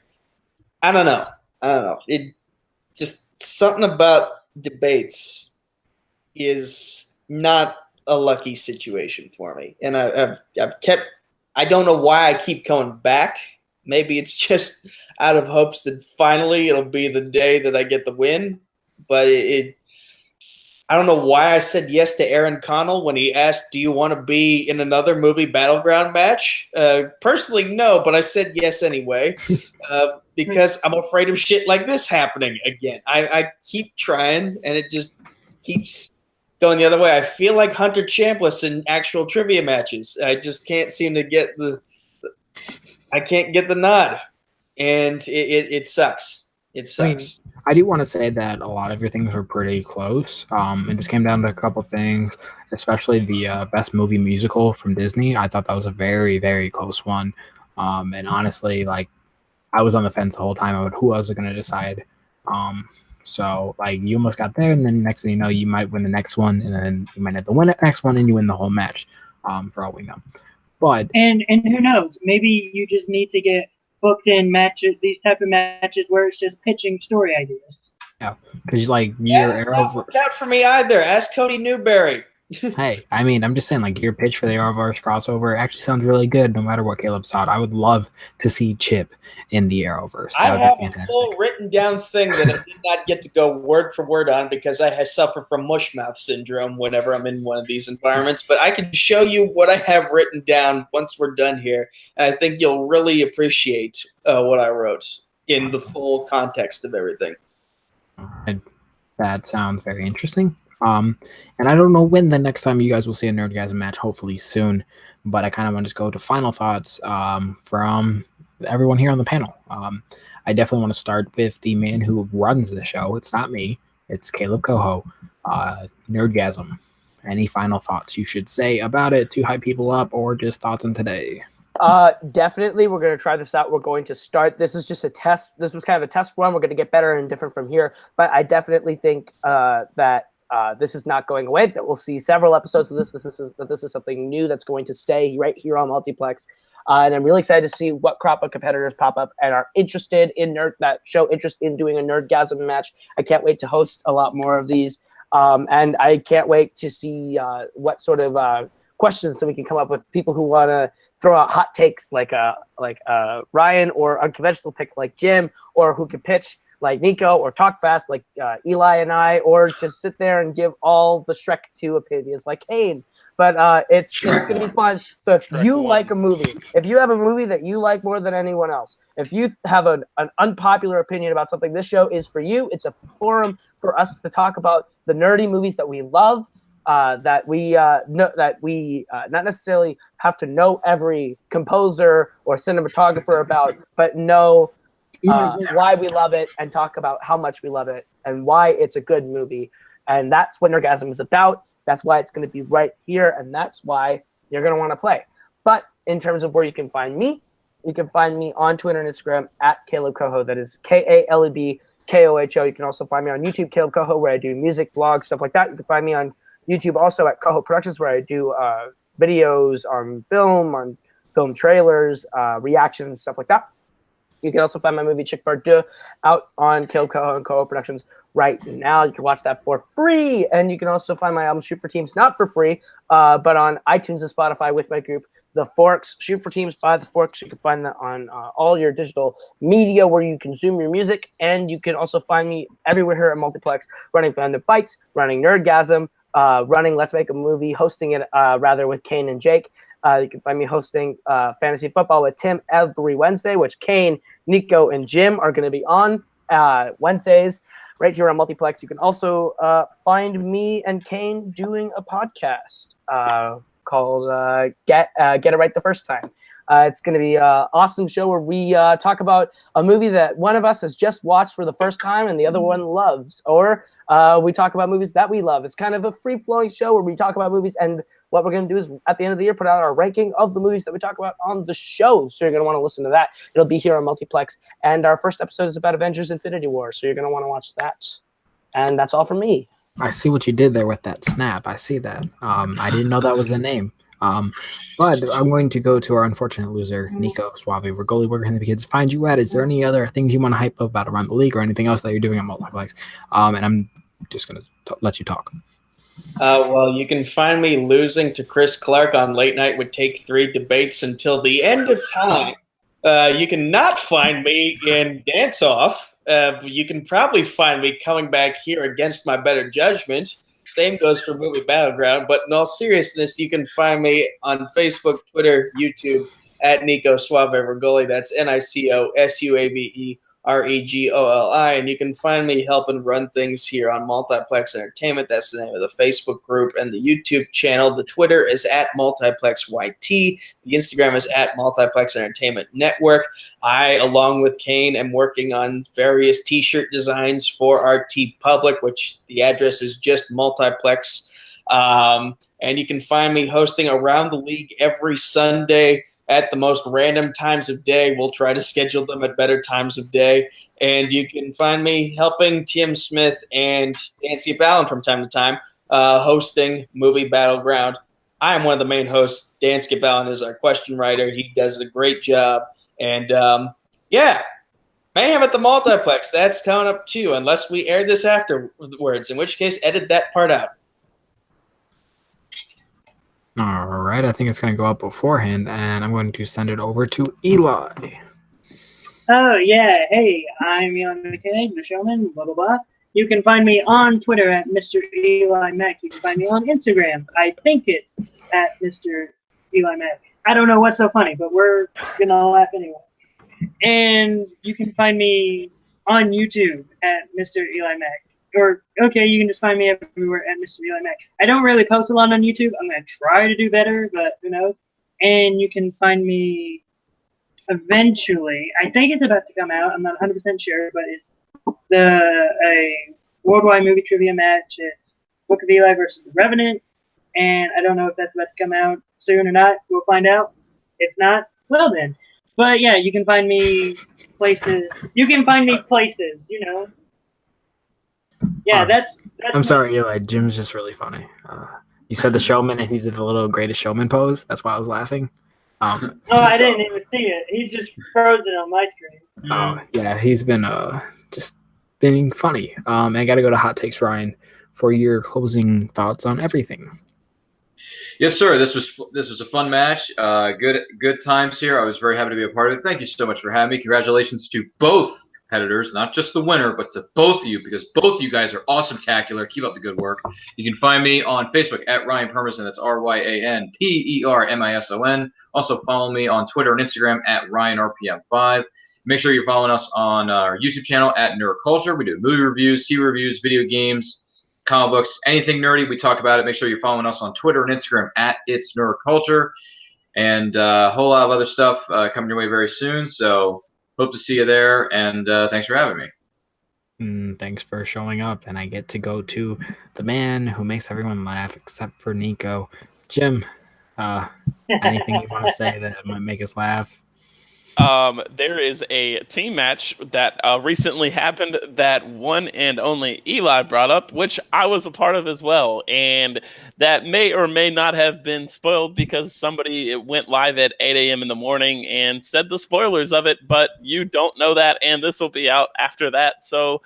I don't know. It just, something about debates is not a lucky situation for me, and I've kept. I don't know why I keep coming back. Maybe it's just out of hopes that finally it'll be the day that I get the win. But I don't know why I said yes to Aaron Connell when he asked, "Do you want to be in another movie battleground match?" Personally, no, but I said yes anyway because I'm afraid of shit like this happening again. I keep trying, and it just keeps going the other way. I feel like Hunter Chambliss in actual trivia matches. I just can't seem to get I can't get the nod, and it sucks. It sucks. I do want to say that a lot of your things were pretty close. It just came down to a couple things, especially the best movie musical from Disney. I thought that was a very, very close one. And honestly, like, I was on the fence the whole time about who I was going to decide. So, like, you almost got there, and then next thing you know, you might win the next one, and then you might have to win the next one, and you win the whole match, for all we know. But And who knows? Maybe you just need to get booked in matches, these type of matches where it's just pitching story ideas. yeah, because like Yeah, your it's arrow. not worked out for me either. Ask Cody Newberry. Hey, I mean, I'm just saying, like, your pitch for the Arrowverse crossover actually sounds really good, no matter what Caleb thought. I would love to see Chip in the Arrowverse. I That would have be a fantastic. full written down thing that I did not get to go word for word on because I suffer from mushmouth syndrome whenever I'm in one of these environments. But I can show you what I have written down once we're done here. And I think you'll really appreciate what I wrote in the full context of everything. And that sounds very interesting. And I don't know when the next time you guys will see a Nerdgasm match, hopefully soon. But I kind of want to just go to final thoughts from everyone here on the panel. I definitely want to start with the man who runs the show. It's not me. It's Kaleb Koho. Nerdgasm. Any final thoughts you should say about it to hype people up, or just thoughts on today? Definitely, we're going to try this out. We're going to start. This is just a test. This was kind of a test run. We're going to get better and different from here. But I definitely think that this is not going away. That we'll see several episodes of this. This is something new that's going to stay right here on Multiplex. And I'm really excited to see what crop of competitors pop up and are interested in that show interest in doing a Nerdgasm match. I can't wait to host a lot more of these. And I can't wait to see what sort of questions that we can come up with. People who want to throw out hot takes like Ryan, or unconventional picks like Jim, or who can pitch like Nico, or talk fast like Eli and I, or just sit there and give all the Shrek 2 opinions like Kane. But it's going to be fun. So if Shrek you 1. like a movie, if you have a movie that you like more than anyone else, if you have an unpopular opinion about something, this show is for you. It's a forum for us to talk about the nerdy movies that we love, that we not necessarily have to know every composer or cinematographer about, but know why we love it, and talk about how much we love it and why it's a good movie. And that's what Nerdgasm is about. That's why it's going to be right here, and that's why you're going to want to play. But in terms of where you can find me on Twitter and Instagram at Kaleb Koho. That is KalebKoho. You can also find me on YouTube, Kaleb Koho, where I do music, vlogs, stuff like that. You can find me on YouTube also at Koho Productions, where I do videos on film trailers, reactions, stuff like that. You can also find my movie Chick Part 2 out on Kaleb Koho and Koho Productions right now. You can watch that for free. And you can also find my album Shoot for Teams, not for free, but on iTunes and Spotify with my group, The Forks. Shoot for Teams by The Forks. You can find that on all your digital media where you consume your music. And you can also find me everywhere here at Multiplex, running Fandom Fights, running Nerdgasm, running Let's Make a Movie, hosting it rather with Kane and Jake. You can find me hosting Fantasy Football with Tim every Wednesday, which Kane, Nico, and Jim are going to be on Wednesdays right here on Multiplex. You can also find me and Kane doing a podcast called Get It Right the First Time. It's going to be an awesome show where we talk about a movie that one of us has just watched for the first time and the other one loves, or we talk about movies that we love. It's kind of a free-flowing show where we talk about movies, and what we're going to do is at the end of the year put out our ranking of the movies that we talk about on the show. So you're going to want to listen to that. It'll be here on Multiplex, and our first episode is about Avengers Infinity War, so you're going to want to watch that. And that's all from me. I see what you did there with that snap. I see that. I didn't know that was the name. But I'm going to go to our unfortunate loser, Nico Suave Regoli. Where can the kids find you at? Is there any other things you want to hype up about around the league or anything else that you're doing on Multiplex? And I'm just going to let you talk. Well, you can find me losing to Chris Clark on Late Night with Take 3 debates until the end of time. You can not find me in Dance Off. You can probably find me coming back here against my better judgment. Same goes for Movie Battleground. But in all seriousness, you can find me on Facebook, Twitter, YouTube at Nico Suave Regoli. That's NicoSuaveRegoli. And you can find me helping run things here on Multiplex Entertainment. That's the name of the Facebook group and the YouTube channel. The Twitter is at MultiplexYT. The Instagram is at Multiplex Entertainment Network. I, along with Kane, am working on various t-shirt designs for our TeePublic, which the address is just Multiplex. And you can find me hosting Around the League every Sunday at the most random times of day. We'll try to schedule them at better times of day. And you can find me helping Tim Smith and Nancy Ballon from time to time hosting Movie Battleground. I am one of the main hosts. Dan Skiballon is our question writer. He does a great job. And, Mayhem at the Multiplex. That's coming up, too, unless we air this afterwards, in which case, edit that part out. All right, I think it's going to go up beforehand, and I'm going to send it over to Eli. Oh, yeah. Hey, I'm Eli McKay, the showman, blah, blah, blah. You can find me on Twitter at Mr. Eli Mac. You can find me on Instagram. I think it's at Mr. Eli Mac. I don't know what's so funny, but we're going to laugh anyway. And you can find me on YouTube at Mr. Eli Mac. Or, okay, you can just find me everywhere at Mr. Eli Mac. I don't really post a lot on YouTube. I'm going to try to do better, but who knows. And you can find me eventually. I think it's about to come out. I'm not 100% sure, but it's a worldwide movie trivia match. It's Book of Eli versus The Revenant. And I don't know if that's about to come out soon or not. We'll find out. If not, well then. But yeah, you can find me places. You can find me places, you know. Yeah, that's I'm sorry, Eli. Jim's just really funny. You said the showman, and he did the little Greatest Showman pose. That's why I was laughing. I didn't even see it. He's just frozen on my screen. Oh, yeah, he's been just being funny. And I got to go to Hot Takes Ryan for your closing thoughts on everything. Yes, sir. This was a fun match. Good times here. I was very happy to be a part of it. Thank you so much for having me. Congratulations to both competitors, not just the winner, but to both of you, because both of you guys are awesome-tacular. Keep up the good work. You can find me on Facebook at Ryan Permison. That's RyanPermison. Also follow me on Twitter and Instagram at RyanRPM5. Make sure you're following us on our YouTube channel at Nerd Culture. We do movie reviews, TV reviews, video games, comic books, anything nerdy. We talk about it. Make sure you're following us on Twitter and Instagram at It's Nerd Culture, and a whole lot of other stuff coming your way very soon. So hope to see you there, and thanks for having me. Thanks for showing up, and I get to go to the man who makes everyone laugh except for Nico. Jim, anything you want to say that might make us laugh? There is a team match that recently happened that one and only Eli brought up, which I was a part of as well, and that may or may not have been spoiled because somebody went live at 8 a.m. in the morning and said the spoilers of it, but you don't know that, and this will be out after that, so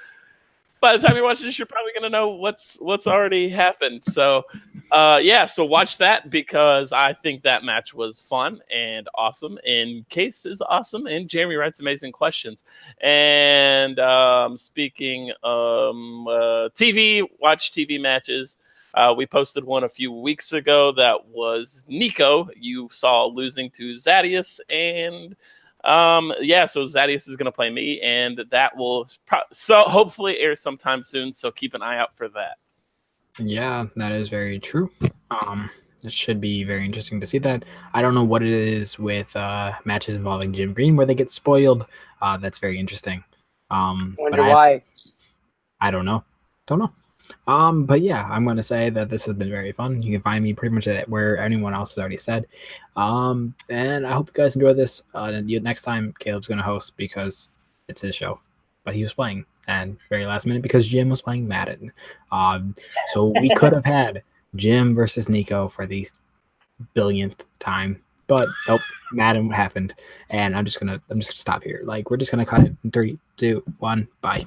by the time you watch this, you're probably going to know what's already happened. So, so watch that because I think that match was fun and awesome. And Case is awesome, and Jeremy writes amazing questions. And speaking TV, watch TV matches. We posted one a few weeks ago that was Nico. You saw losing to Zadius, and so Zadius is going to play me, and that will hopefully air sometime soon, so keep an eye out for that. Yeah, that is very true. it should be very interesting to see that. I don't know what it is with matches involving Jim Green where they get spoiled. That's very interesting. Wonder why. I don't know. But yeah, I'm going to say that this has been very fun. You can find me pretty much at where anyone else has already said. And I hope you guys enjoy this. Next time, Caleb's going to host because it's his show. But he was playing, and very last minute because Jim was playing Madden. So we could have had Jim versus Nico for the billionth time. But nope, Madden happened. And I'm just gonna stop here. Like, we're just going to cut it in 3, 2, 1, bye.